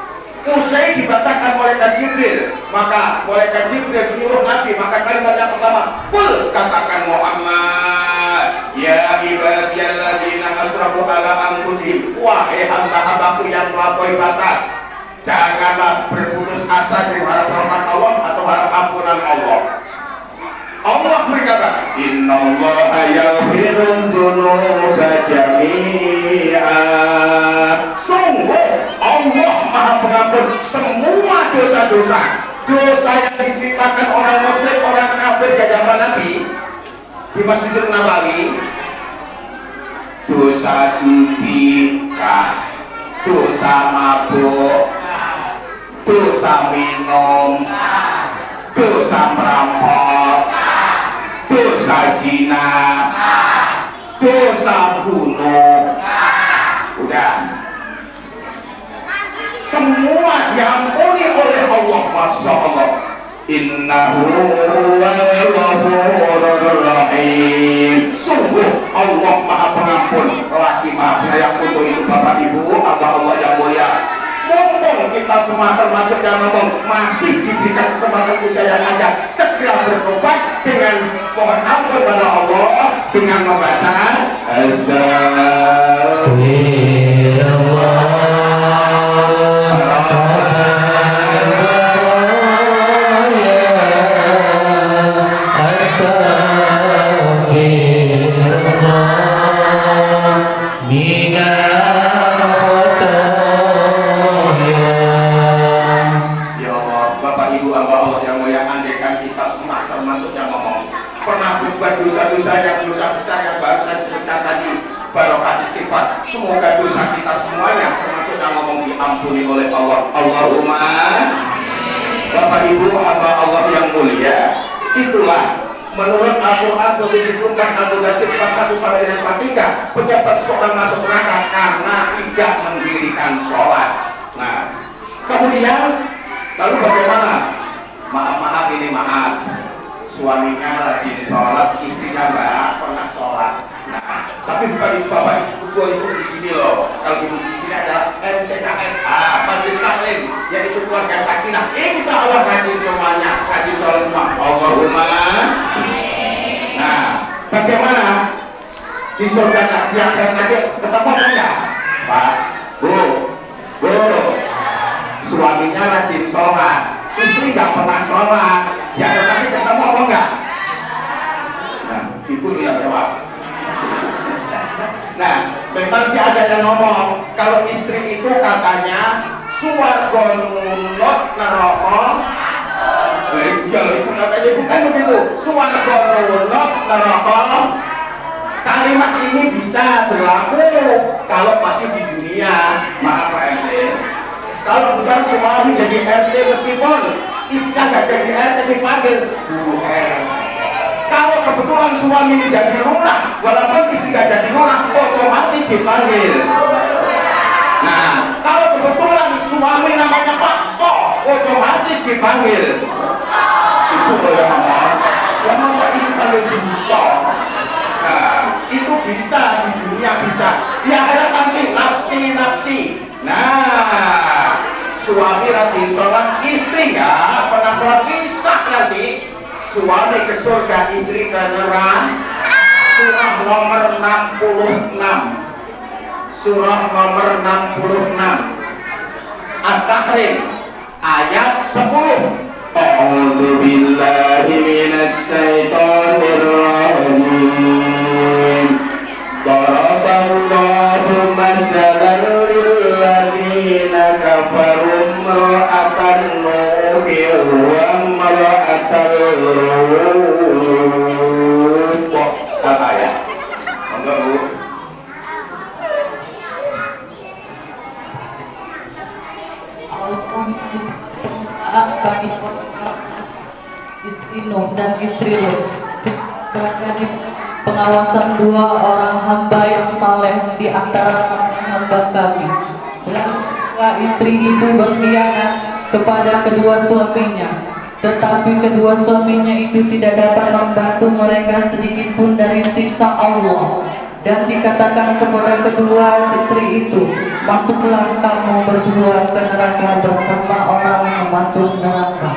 Usai dibacakan malaikat Jibril, maka malaikat Jibril menyuruh Nabi, maka kalimat yang pertama, qul, katakan Muhammad, ya ibadiyalladzina asrafu ala anfusihim, wahai hamba-hambaku yang melampaui batas, janganlah berputus asa dari harap rahmat Allah atau harap ampunan Allah. Allah berkata, innallaha yaghfirudz dzunuba jami'a. Sungguh Allah Maha Pengampun semua dosa-dosa. Dosa yang diceritakan orang musyrik, orang kafir di hadapan Nabi di Masjidil Nabawi, dosa judi, dosa mabuk, dosa minum, dosa merampok, dosa zina, dosa bunuh. Udah, semua diampuni oleh Allah. Masya Allah. Innahu ghafurur rahim. Sungguh Allah Maha Pengampun lagi Maha Penyayang. Untuk itu Bapak Ibu, Allah yang mulia, mumpung kita semua termasuk yang ngomong masih diberikan kesempatan usia yang ada, segera bertobat dengan mohon ampun pada Allah dengan membaca dosa-dosa yang dosa besar yang baru saya sebutkan tadi, barokah istighfar, semoga dosa kita semuanya termasuk yang ngomong diampuni oleh Allah. Allahumma. Bapak Ibu hamba Allah yang mulia, itulah menurut Al-Quran 74 Al-Mudaththir 41 sampai dengan 43 penyebab seorang masuk neraka karena tidak mendirikan sholat. Nah, kemudian lalu bagaimana? Maaf ini maaf. Suaminya rajin sholat, istrinya nggak pernah sholat. Nah, tapi bukan Bapak Ibu di sini loh. Kalau ibu di sini adalah MTKSA, Majelis Taklim, yaitu keluarga sakinah. Insya Allah rajin semuanya, rajin sholat semua. Allahumma. Nah, bagaimana di surga nanti ketemu enggak? Pak, Bu, suaminya rajin sholat, istri nggak pernah sholat. Ya nanti ketemu apa enggak? Nah, ibu yang jawab. Nah, memang sih ada yang ngomong kalau istri itu katanya suwarga nunut neraka. Iya loh, ibu katanya bukan begitu. Suwarga nunut neraka. Kalimat ini bisa berlaku kalau masih di dunia. Maaf Pak RT. Kalau bukan suami jadi RT meskipun istrinya gak jadi RT dipanggil Bu RT. Kalau kebetulan suami jadi lurah, walaupun istri gak jadi lurah, otomatis dipanggil. Nah, kalau kebetulan suami namanya Pak To, otomatis dipanggil Ibu loh yang ngomong. Ya masa istri panggil Bu To? Nah, itu bisa di dunia bisa. Di akhirat nanti nafsi. Nah, suami rajin sholat, istri nggak pernah sholat, kisah nanti suami ke surga, istri ke neraka. Surah nomor 66, surah nomor 66 At-Tahrim ayat 10. A'udzu billahi minasy syaithanir rajim. Daraballahu masalan lilladzina kafaru imra'atan nuhin wa imra'atan Lut. Apa ya? Enggak, Bu. Bagi istri Nuh dan istri Lut terkait pengawasan dua orang hamba yang saleh di antara hamba kami. Lalu istri itu berkhianat kepada kedua suaminya, tetapi kedua suaminya itu tidak dapat membantu mereka sedikit pun dari siksa Allah. Dan dikatakan kepada kedua istri itu, masuklah kamu berdua ke neraka bersama orang yang masuk neraka.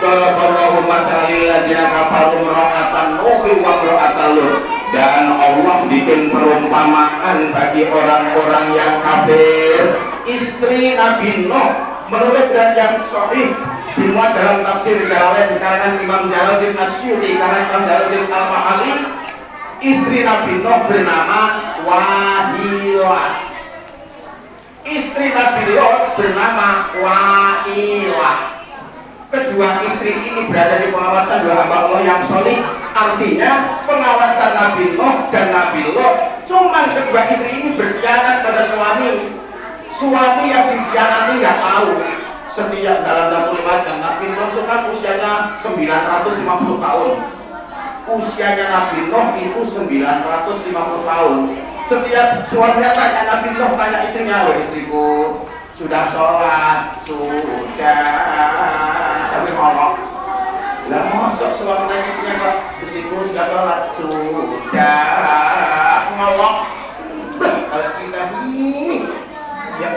Daraballahu masalan lilladzina kafaru imra'atan nuhin wa imra'atan Lut. Dan Allah bikin perumpamaan bagi orang-orang yang kafir. Istri Nabi Nuh menurut dan yang sahih dimuat dalam tafsir Jalalain karangan Imam Jalaluddin Asyuti karangan Imam Jalaluddin Al-Ma'ali. Istri Nabi Nuh bernama Wahilah. Istri Nabi Lut bernama Wailah. Kedua istri ini berada di pengawasan dua hamba Allah yang solih. Artinya pengawasan Nabi Nuh dan Nabi Lut Cuman kedua istri ini berkhianat pada suami. Suami yang dikhianati nggak tahu. Setiap dalam satu riwayat Nabi Nuh itu kan usianya 950 tahun. Usianya Nabi Nuh itu 950 tahun. Setiap suaminya tanya Nabi Nuh, tanya istrinya, "Loh istriku, sudah sholat?" "Sudah." Sambil ngomong. Lah masuk suami tanya istrinya kok, "Istriku sudah sholat?" "Sudah." Ngomong. Kalau kita nih, ya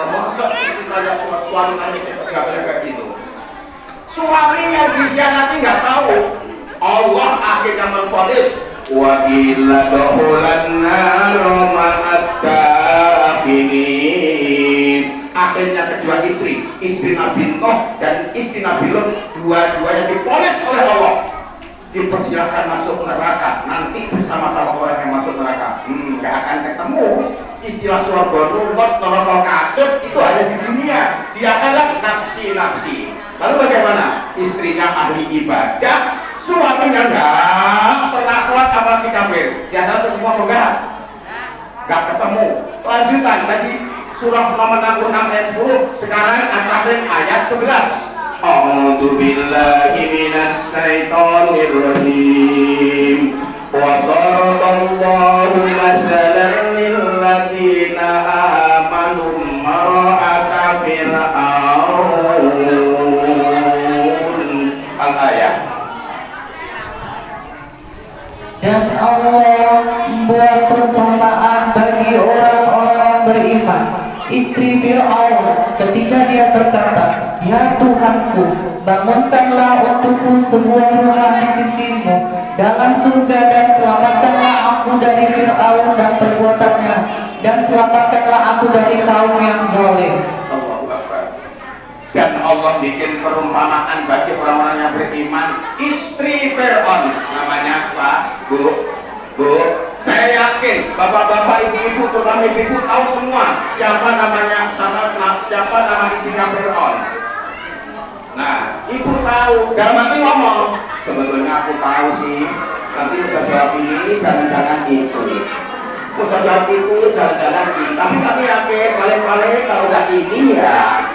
masuk istri tanya suami tanya kita jawabnya kayak gitu. Suami yang dikhianati nggak tahu. Allah akhirnya memponis, wa illa duhulan naro ma'at-taqinin. Akhirnya kedua istri Nabi Nuh dan istri Nabi Lut, dua-duanya diponis oleh Allah, dipersilahkan masuk neraka nanti bersama-sama orang yang masuk neraka. Nggak akan ketemu. Istilah surga rumput neraka katut itu hanya di dunia, di akhirat nafsi-nafsi. Lalu bagaimana? Istrinya ahli ibadah, suaminya nggak pernah sholat apalagi kafir. Di akhirat ketemu apa enggak? Nggak ketemu. Lanjutan tadi surah nomor 66 ayat 10, sekarang At-Tahrim ayat 11. A'udzu billahi minasy syaithanir rajim. Wa daraballahu masalan lil ladzina amanu mar'ata fir'aun. Al-ayat. Dan Allah membuat perumpamaan bagi orang-orang yang beriman, istri Fir'aun, ketika dia berkata, "Ya Tuhanku, bangunkanlah untukku sebuah rumah di sisimu dalam surga dan selamatkanlah aku dari Fir'aun dan perbuatannya, dan selamatkanlah aku dari kaum yang zalim." Dan Allah bikin perumpamaan bagi orang-orang yang beriman, istri Fir'aun. Namanya Pak, Bu, saya yakin bapak-bapak, ibu-ibu, terutama ibu-ibu tahu semua siapa namanya, siapa nama istrinya Fir'aun. Nah, ibu tahu, dalam hati ngomong, sebetulnya aku tahu sih, nanti bisa jawab ini, jangan-jangan itu. Bisa jawab itu, jangan-jangan ini. Tapi kami yakin, paling-paling kalau udah ini ya.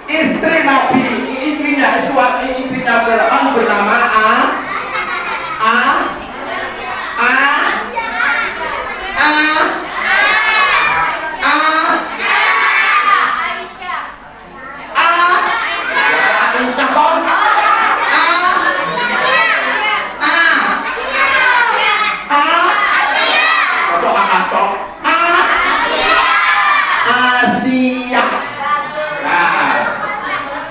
Istri Nabi, istrinya Fir'aun bernama Asia. Nah,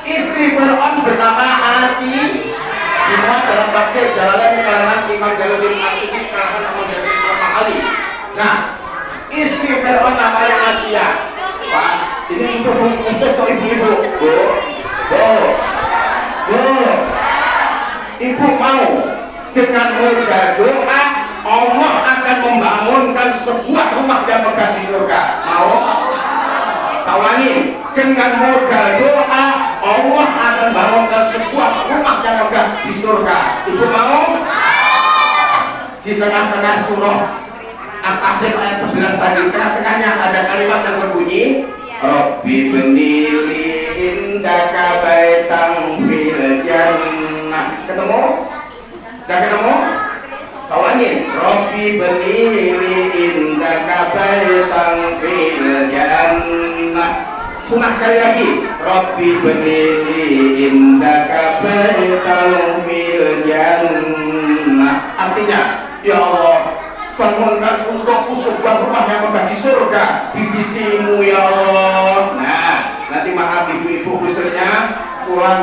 istri Fir'aun bernama Asia. Semua dalam tafsir Jalalain karangan Imam Jalaluddin As-Suyuti karangan Imam Jalaluddin Al-Mahali. Nah, istri Fir'aun namanya Asia. Pak, ini khusus untuk ibu-ibu. Bu, ibu mau dengan modal doa Allah akan membangunkan sebuah rumah yang megah di surga. Mau? Sawangi, dengan modal doa Allah akan bangunkan sebuah rumah yang megah di surga. Ibu mau? Di tengah-tengah surah At-Tahrim ayat 11 tadi, tengah-tengahnya ada kalimat yang berbunyi, Rabbi benili indaka baitan fil jannah. Ketemu? Sudah ketemu? Sawangi, Rabbi benili indaka baitan fil jannah. Sunat sekali lagi, Rabbi benili indaka baitan fil jannah. Artinya, ya Allah, bangunkan untukku sebuah rumah yang megah di surga di sisimu ya Allah. Nah, nanti maaf ibu-ibu khususnya keluar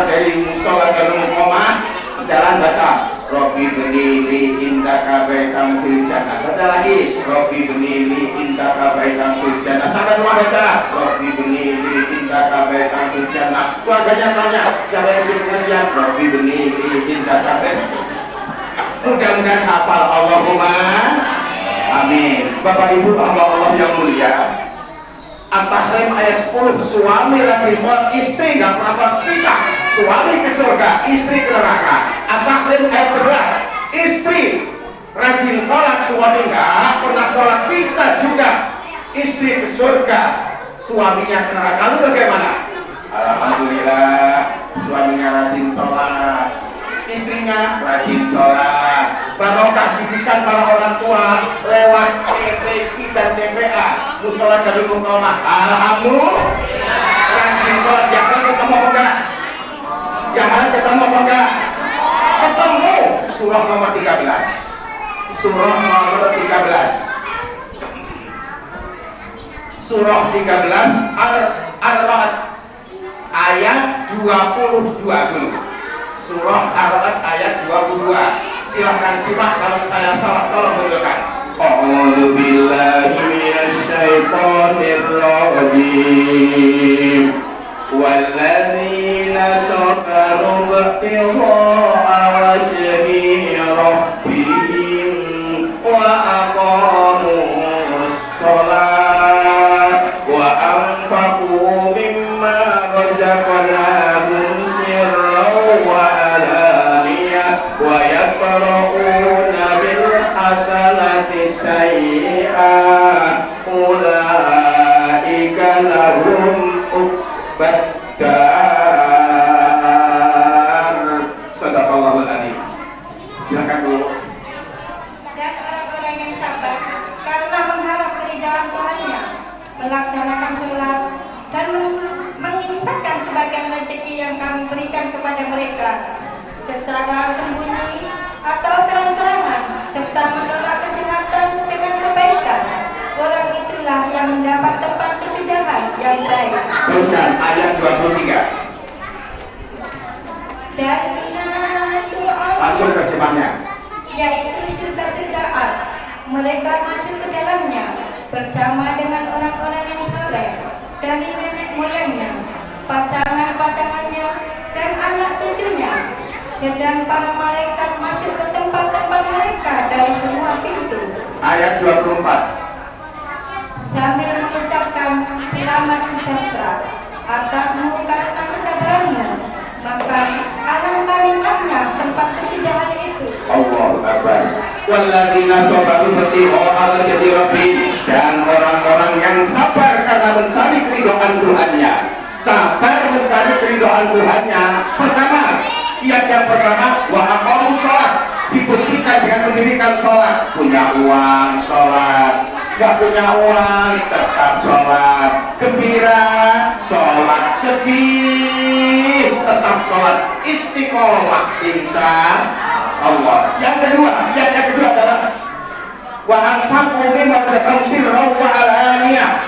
dari musola dan rumah, jalan baca Rabbi benili indaka baitan fil jannah. Baca lagi Rabbi benili indaka baitan fil jannah. Sampai rumah baca Rabbi benili indaka baitan fil jannah. Keluarganya tanya, siapa yang sibuk ngajian? Rabbi benili indaka baitan. Mudah-mudahan hafal. Allahumma amin. Bapak Ibu Allah yang mulia, At-Tahrim ayat 10, suami lagi sholat, istri gak pernah sholat, pisah. Suami ke surga, istri ke neraka. At-Tahrim ayat 11, istri rajin sholat, suami nggak pernah sholat, bisa juga istri ke surga, suaminya ke neraka. Lalu bagaimana? Alhamdulillah, suaminya rajin sholat, istrinya rajin sholat, barokah didikan para orang tua lewat TPI dan TPA, musola Darul Muqamah. Alhamdulillah, rajin sholat. Yang lain ketemu apa enggak? Yang lain ketemu apa enggak? Ketemu. Surah nomor 13. Surah nomor 13. Surah 13 Ar-Ra'd ayat 22 dulu. Surah Ar-Ra'd ayat 22. Silahkan simak, kalau saya salah tolong betulkan. A'udzu billahi minasy syaithanir rajim. Walladzina sabaru ibtigha'a wajhi rabbihim wa aqamus shalah wa anfaqu mimma razaqnahum sirran wa alaniyah wa yaqra'una bil hasanati sayyi'ah ulaika lahum uqbad-dar. Sadaqallahul adzim. Silakan dulu. Dan orang-orang yang sabar karena mengharap keridhaan Tuhannya, melaksanakan sholat dan menginfakkan sebagian rezeki yang kami berikan kepada mereka secara sembunyi atau terang-terangan, serta menolak kejahatan dengan kebaikan. Orang itulah yang mendapat tempat kesudahan yang baik. Teruskan ayat 23. Jannatu Langsung terjemahnya. yaitu surga-surga Ad. Mereka masuk ke dalamnya bersama dengan orang-orang yang saleh dari nenek moyangnya, pasangan-pasangannya, dan anak cucunya. Sedang para malaikat masuk ke tempat-tempat mereka dari semua pintu. Ayat 24. Sambil mengucapkan selamat sejahtera atasmu karena kesabaranmu, maka alangkah nikmatnya tempat kesudahan itu. Allahu Akbar. Walladzina sabaru ibtigha'a wajhi rabbihim, dan orang-orang yang sabar karena mencari keridhaan Tuhannya. Sabar mencari keridhaan Tuhannya. Pertama, kiat yang pertama, wa aqamus shalah, dibuktikan dengan mendirikan sholat. Punya uang sholat, gak punya uang tetap sholat, gembira sholat, sedih tetap sholat, istiqomah insya Allah. Yang kedua adalah wa anfaqu mimma razaqnahum sirran wa alaniyah,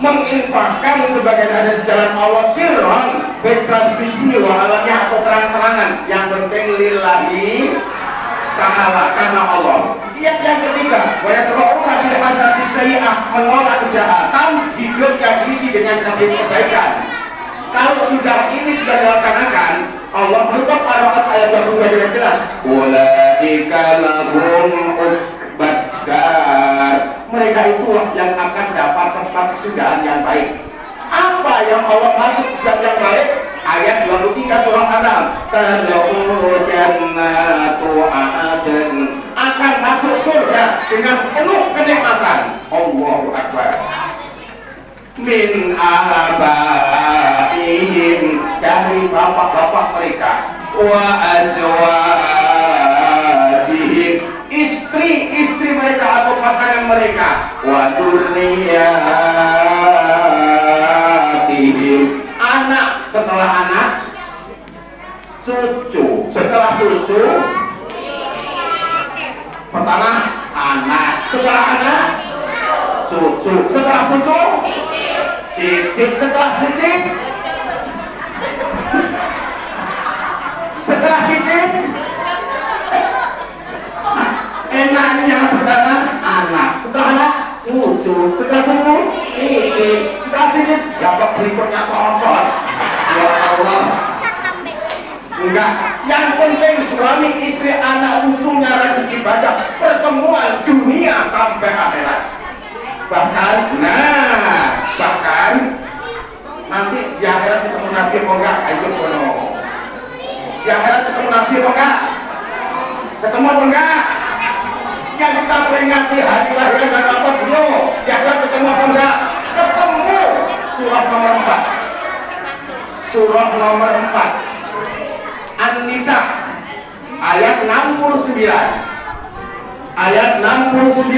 menginfakkan sebagian ada di jalan Allah, sirran baik secara bismi wa alaniyah atau terang-terangan, yang penting lillahi ta'ala, karena Allah. Yang ketiga, wa yatra'una bil hasanati sayyi'ah, menolak kejahatan, hidupnya diisi dengan kebaikan. Kalau sudah ini sudah dilaksanakan, Allah menutup Ar-Ra'd ayat 22 dengan jelas. Ulaika lahum uqbad-dar. Mereka itu yang akan dapat tempat kesudahan yang baik. Apa yang Allah masuk kesudahan yang baik? Ayat 23 surah An-Nahl. Tadkhulu jannatu adn, akan masuk surga dengan penuh kenikmatan. Allahu Akbar. Min abaihim, dari bapak-bapak mereka, wa azwajihim, istri-istri mereka atau pasangan mereka, wa dzurriyyatihim, anak setelah anak, cucu setelah cucu. Pertama anak, setelah anak cucu, setelah cucu cicit, setelah cicit, setelah cicit, enaknya yang pertama anak, setelah anak cucu, setelah cucu cicit, setelah cicit dapat berikutnya cocok. Ya Allah, enggak, yang penting suami istri anak cucunya rajin ibadah, pertemuan dunia sampai akhirat. Bahkan nanti di akhirat ketemu Nabi kok enggak? Ayo kono. Di akhirat ketemu Nabi kok enggak? Ketemu apa enggak? yang kita peringati hari lahir dan apa beliau yang akan ketemu apa enggak? Ketemu. Surat nomor 4, surat nomor 4 An-Nisa ayat 69, ayat 69.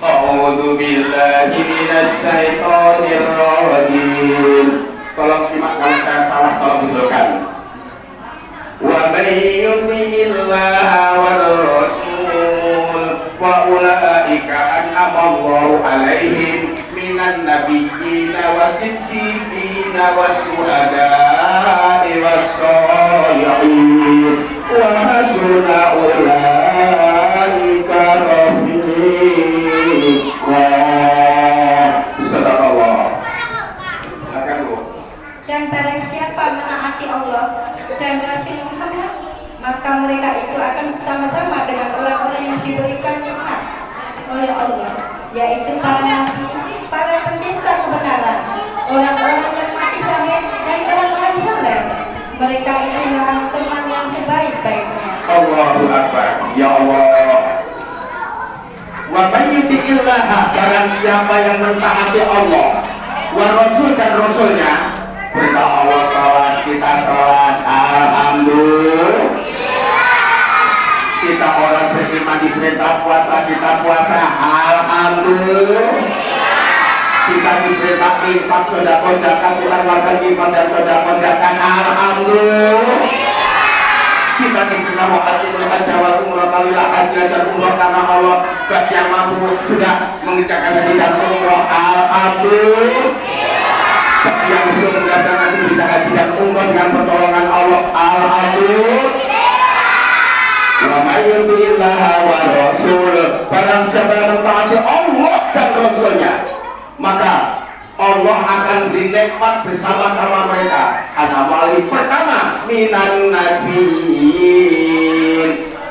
A'udzu billahi minasy syaithanir rajim. Tolong simak, kalau saya salah tolong betulkan. Wa may yuti'illaha war rasul wa ulaika an'ama Allahu 'alaihim minan nabiyyina wasiddiqina wasyuhada'i wassalihin wa hasuna ulaika rafiqa. Sadaqallah. Silakan Bu. Dan barang siapa menaati Allah dan Rasul Muhammad, maka mereka itu akan bersama-sama dengan orang-orang yang diberikan nikmat oleh Allah, yaitu para nabi, para pencinta kebenaran, orang-orang yang mati syahid, dan orang-orang saleh. Mereka itulah teman yang sebaik-baiknya. Allahu Akbar. Ya Allah. Wa may yuti'illaha, barang siapa yang mentaati Allah, wa rasul dan rasulnya, perintah Allah salat, kita salat, alhamdulillah. Kita orang beriman diperintah puasa, kita puasa, alhamdulillah. Kita diperintah infak, sedekah, zakat, mengeluarkan infak dan sedekah, zakat, alhamdulillah. Kita diperintah wajib membaca umrah, kalilah haji ajar umrah karena Allah bagi yang mampu sudah mengerjakan haji dan umrah, alhamdulillah. Bagi yang belum mendapatkan nanti bisa haji dan umrah dengan pertolongan Allah, alhamdulillah. Wa may yuti'illaha wa rasul, barang siapa yang mentaati Allah dan Rasulnya, maka Allah akan beri nikmat bersama-sama mereka. Anamali pertama, minan nabiyyin,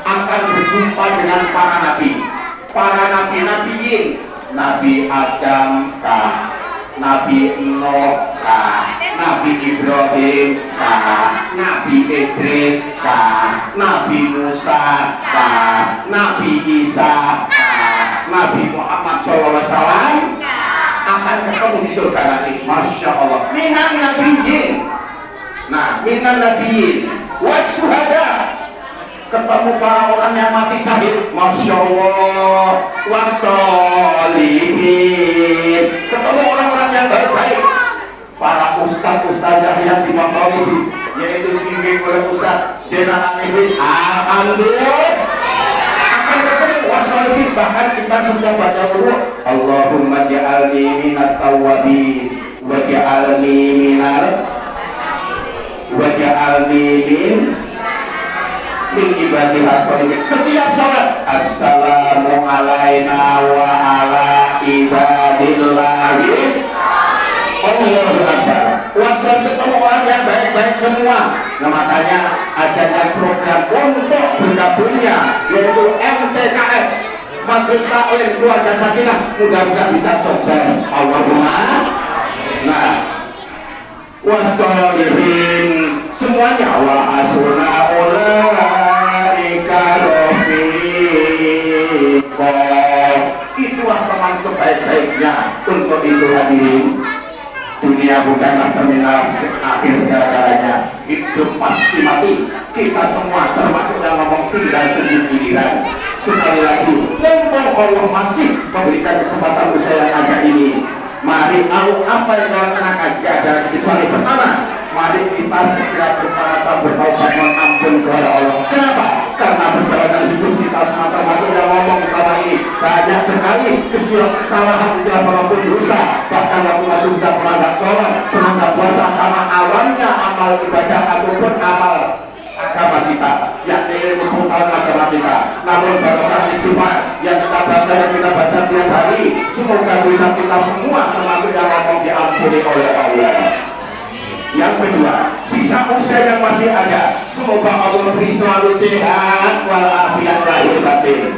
akan berjumpa dengan para nabi, para nabi-nabiyin, Nabi Adam kah, Nabi Nuh kah, Nabi Ibrahim kah, Nabi Idris kah, Nabi Musa kah, Nabi Isa kah, Nabi Muhammad SAW akan ketemu di surga nanti. Masya Allah. Minan nabiyyin. Nah, minan nabiyyin wasyuhada, ketemu para orang yang mati syahid. Masya Allah. Wassalihin, ketemu orang-orang yang baik-baik, para ustaz-ustaz yang dimakamu, yaitu dibimbing oleh Ustaz Jenal Amin, alhamdulillah akan ketemu wassalihin. Bahkan kita semua baca dulu, Allahumma ja'alni minat tawwabin waj'alni min ibadillah sholihin. Setiap salat, assalamu alaina wa ala ibadillahi. Allahu Akbar. Wassalam, ketemu orang yang baik-baik semua. Nah, makanya ada program untuk bergabungnya, yaitu MTKS, Majelis Taklim Keluarga Sakinah. Mudah-mudahan bisa sukses, Allahumma. Nah, wassalihin, semuanya wa asuna ulaika rafiqa. Itulah teman sebaik-baiknya. Untuk itu hadirin, dunia bukanlah terminal akhir segala-galanya. Hidup pasti mati. Kita semua termasuk yang ngomong tinggal tunggu giliran. Sekali lagi, mumpung Allah masih memberikan kesempatan usaha yang agak ini, mari tahu apa yang dilaksanakan. Tidak ada kecuali pertama, mari kita segera bersama-sama bertaubat mohon ampun kepada Allah. Kenapa? Karena perjalanan hidup kita semua termasuk yang ngomong selama ini banyak sekali kesalahan tidak maupun dosa. Bahkan waktu masuk sudah pernah sholat, pernah puasa, karena awalnya amal ibadah ataupun amal agama kita, yakni merupakan agama kita. Namun barokah istighfar yang kita baca, yang kita baca tiap hari, semoga dosa kita semua termasuk yang ngomong diampuni oleh Allah. Yang kedua, sisa usia yang masih ada, semoga Allah beri selalu sehat walafiat lahir batin.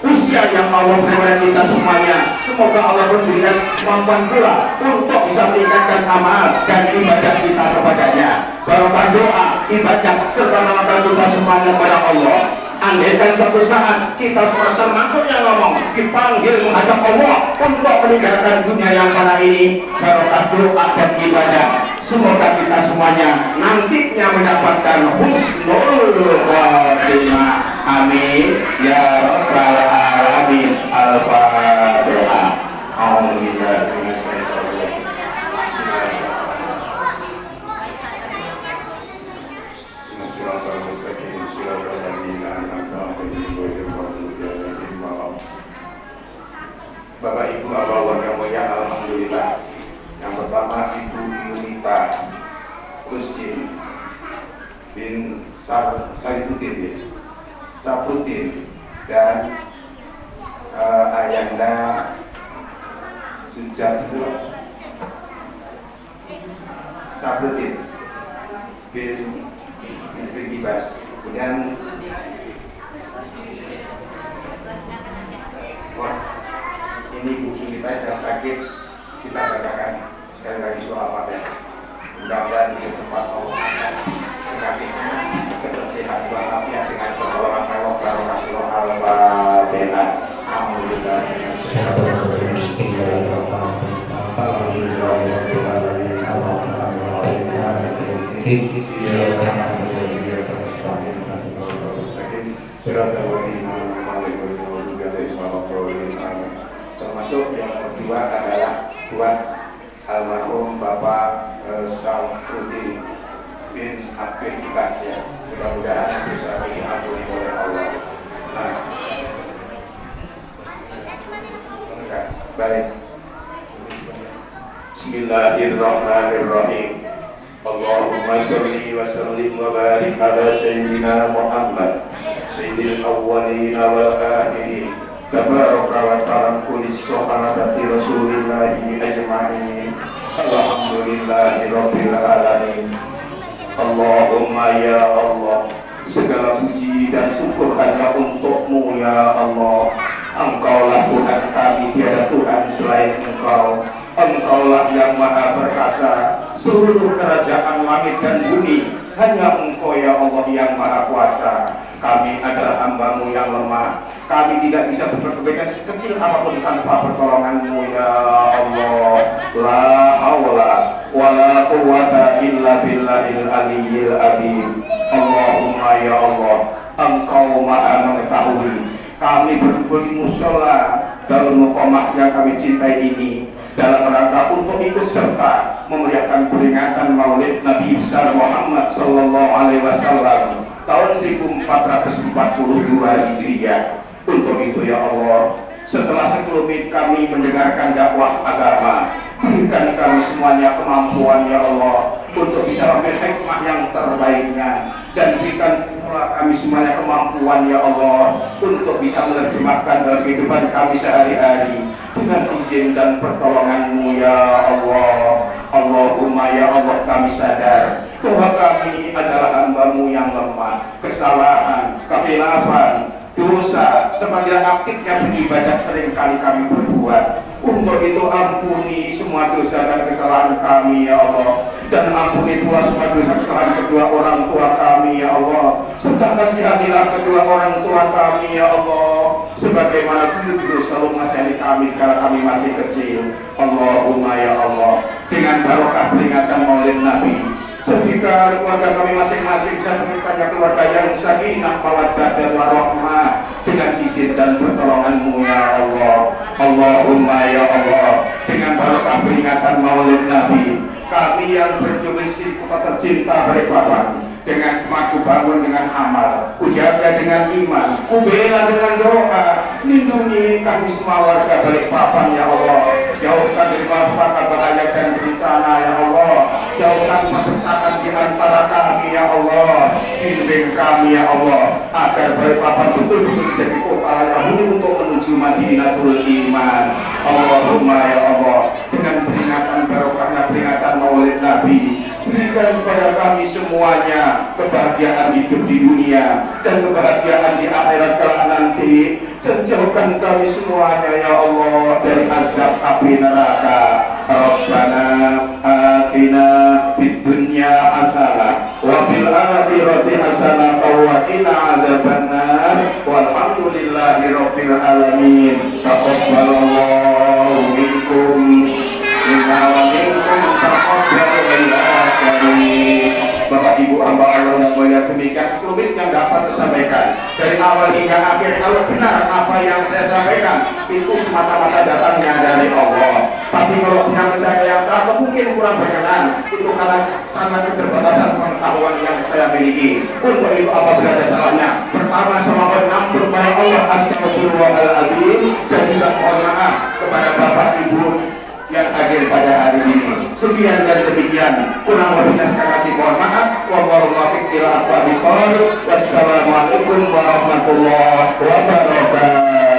Usia yang Allah beri kepada kita semuanya, semoga Allah memberikan kemampuan pula untuk bisa meningkatkan amal dan ibadah kita kepadanya. barokah doa, ibadah, serta melakukan kita semuanya pada Allah. Andaikan suatu saat kita semua termasuk yang ngomong dipanggil menghadap Allah untuk meninggalkan dunia yang mana ini, barokah doa dan ibadah, semoga kita semuanya nantinya mendapatkan husnul khatimah. Amin ya rabbal alamin. Al-Fatihah. Bapak Ibu Allah yang mulia, alhamdulillah. Yang pertama Ibu Yunita Rusdin bin Safuddin dan Ayanda Safuddin bin Ibas. Kemudian ini Bu Sunita sedang sakit, kita bacakan sekali lagi surah Al-Fatihah. Mudah-mudahan ini sempat Allah angkat penyakitnya cepat sehat walafiat dengan pertolongan Allah barokah surah Al-Fatihah. Alhamdulillah. Termasuk yang kedua adalah buat almarhum Bapak Safuddin bin Abdul Ikas, ya. Mudah-mudahan bisa diampuni oleh Allah. Nah, baik. Bismillahirrahmanirrahim. Allahumma sholli wa sallim wa barik ala sayyidina Muhammad sayyidil awwalin wal akhirin. Tabaraka wa ta'ala kulis sahabati Rasulillahi ajma'in. Alhamdulillahi rabbil alamin. Allahumma ya Allah, segala puji dan syukur hanya untuk-Mu ya Allah. Engkaulah Tuhan kami, tiada Tuhan selain Engkau. Engkaulah yang maha perkasa, seluruh kerajaan langit dan bumi hanya Engkau ya Allah yang maha kuasa. Kami adalah hamba-Mu yang lemah, kami tidak bisa berbuat kebaikan sekecil apapun tanpa pertolongan-Mu ya Allah. La haula wala quwwata illa billahil aliyyil azim. Allahumma ya Allah, Engkau maha mengetahui kami bermusola dalam muqamah yang kami cintai ini dalam rangka untuk ikut serta memeriahkan peringatan Maulid Nabi besar Muhammad sallallahu alaihi wasallam tahun 1442 Hijriah. Untuk itu ya Allah, setelah sekelumit kami mendengarkan dakwah agama, berikan kami semuanya kemampuan ya Allah untuk bisa mengambil hikmah yang terbaiknya, dan berikan pula kami semuanya kemampuan ya Allah untuk bisa menerjemahkan dalam kehidupan kami sehari-hari dengan izin dan pertolongan-Mu ya Allah. Allahumma ya Allah, kami sadar bahwa kami adalah hamba-Mu yang lemah, kesalahan, kehilafan, dosa, semacam aktifnya beribadah seringkali kami berbuat. Untuk itu ampuni semua dosa dan kesalahan kami ya Allah, dan ampuni pula semua dosa kesalahan kedua orang tua kami ya Allah, serta kasihanilah kedua orang tua kami ya Allah, sebagaimana dulu selalu mengasihani kami kalau kami masih kecil. Allahumma ya Allah, dengan barokah peringatan Maulid Nabi, jadikan keluarga kami masing-masing satu-satunya keluarga yang sakinah, mawaddah dan warahmah dengan izin dan pertolongan-Mu ya Allah. Allahumma ya Allah, dengan barokah peringatan Maulid Nabi, kami yang berjumlah istri kota tercinta Balikpapan dengan semangat bangun dengan amal, ujaga dengan iman, ubela dengan doa. Lindungi kami semua warga Balikpapan ya Allah, jauhkan dari malapetaka, bahaya dan bencana ya Allah, jauhkan perpecahan di antara kami ya Allah. Bimbing kami ya Allah agar Balikpapan betul-betul menjadi kota yang untuk menuju Madinatul Iman. Allahumma ya Allah, dengan peringatan barokahnya peringatan Maulid Nabi, berikan kepada kami semuanya kebahagiaan hidup di dunia dan kebahagiaan di akhirat kelak nanti, dan jauhkan kami semuanya ya Allah dari azab api neraka. Rabbana atina fid dunya hasanah wa fil akhirati hasanah wa qina adzabannar walhamdulillahi rabbil alamin. Taqabbalallahu minkum minna wa minkum taqabbalallahu karim. Bapak Ibu hamba Allah yang mulia, demikian 10 menit yang dapat saya sampaikan dari awal hingga akhir. Kalau benar apa yang saya sampaikan itu semata-mata datangnya dari Allah. Tapi kalau penyampaian saya yang salah mungkin kurang berkenan, itu karena sangat keterbatasan pengetahuan yang saya miliki. Untuk itu apabila ada salahnya, pertama saya mohon ampun kepada Allah Astagfirullahaladzim, dan juga mohon maaf kepada Bapak Ibu yang hadir pada hari ini. Sekian dan demikian, kurang lebihnya sekali lagi mohon maaf. Wassalamualaikum warahmatullahi wabarakatuh.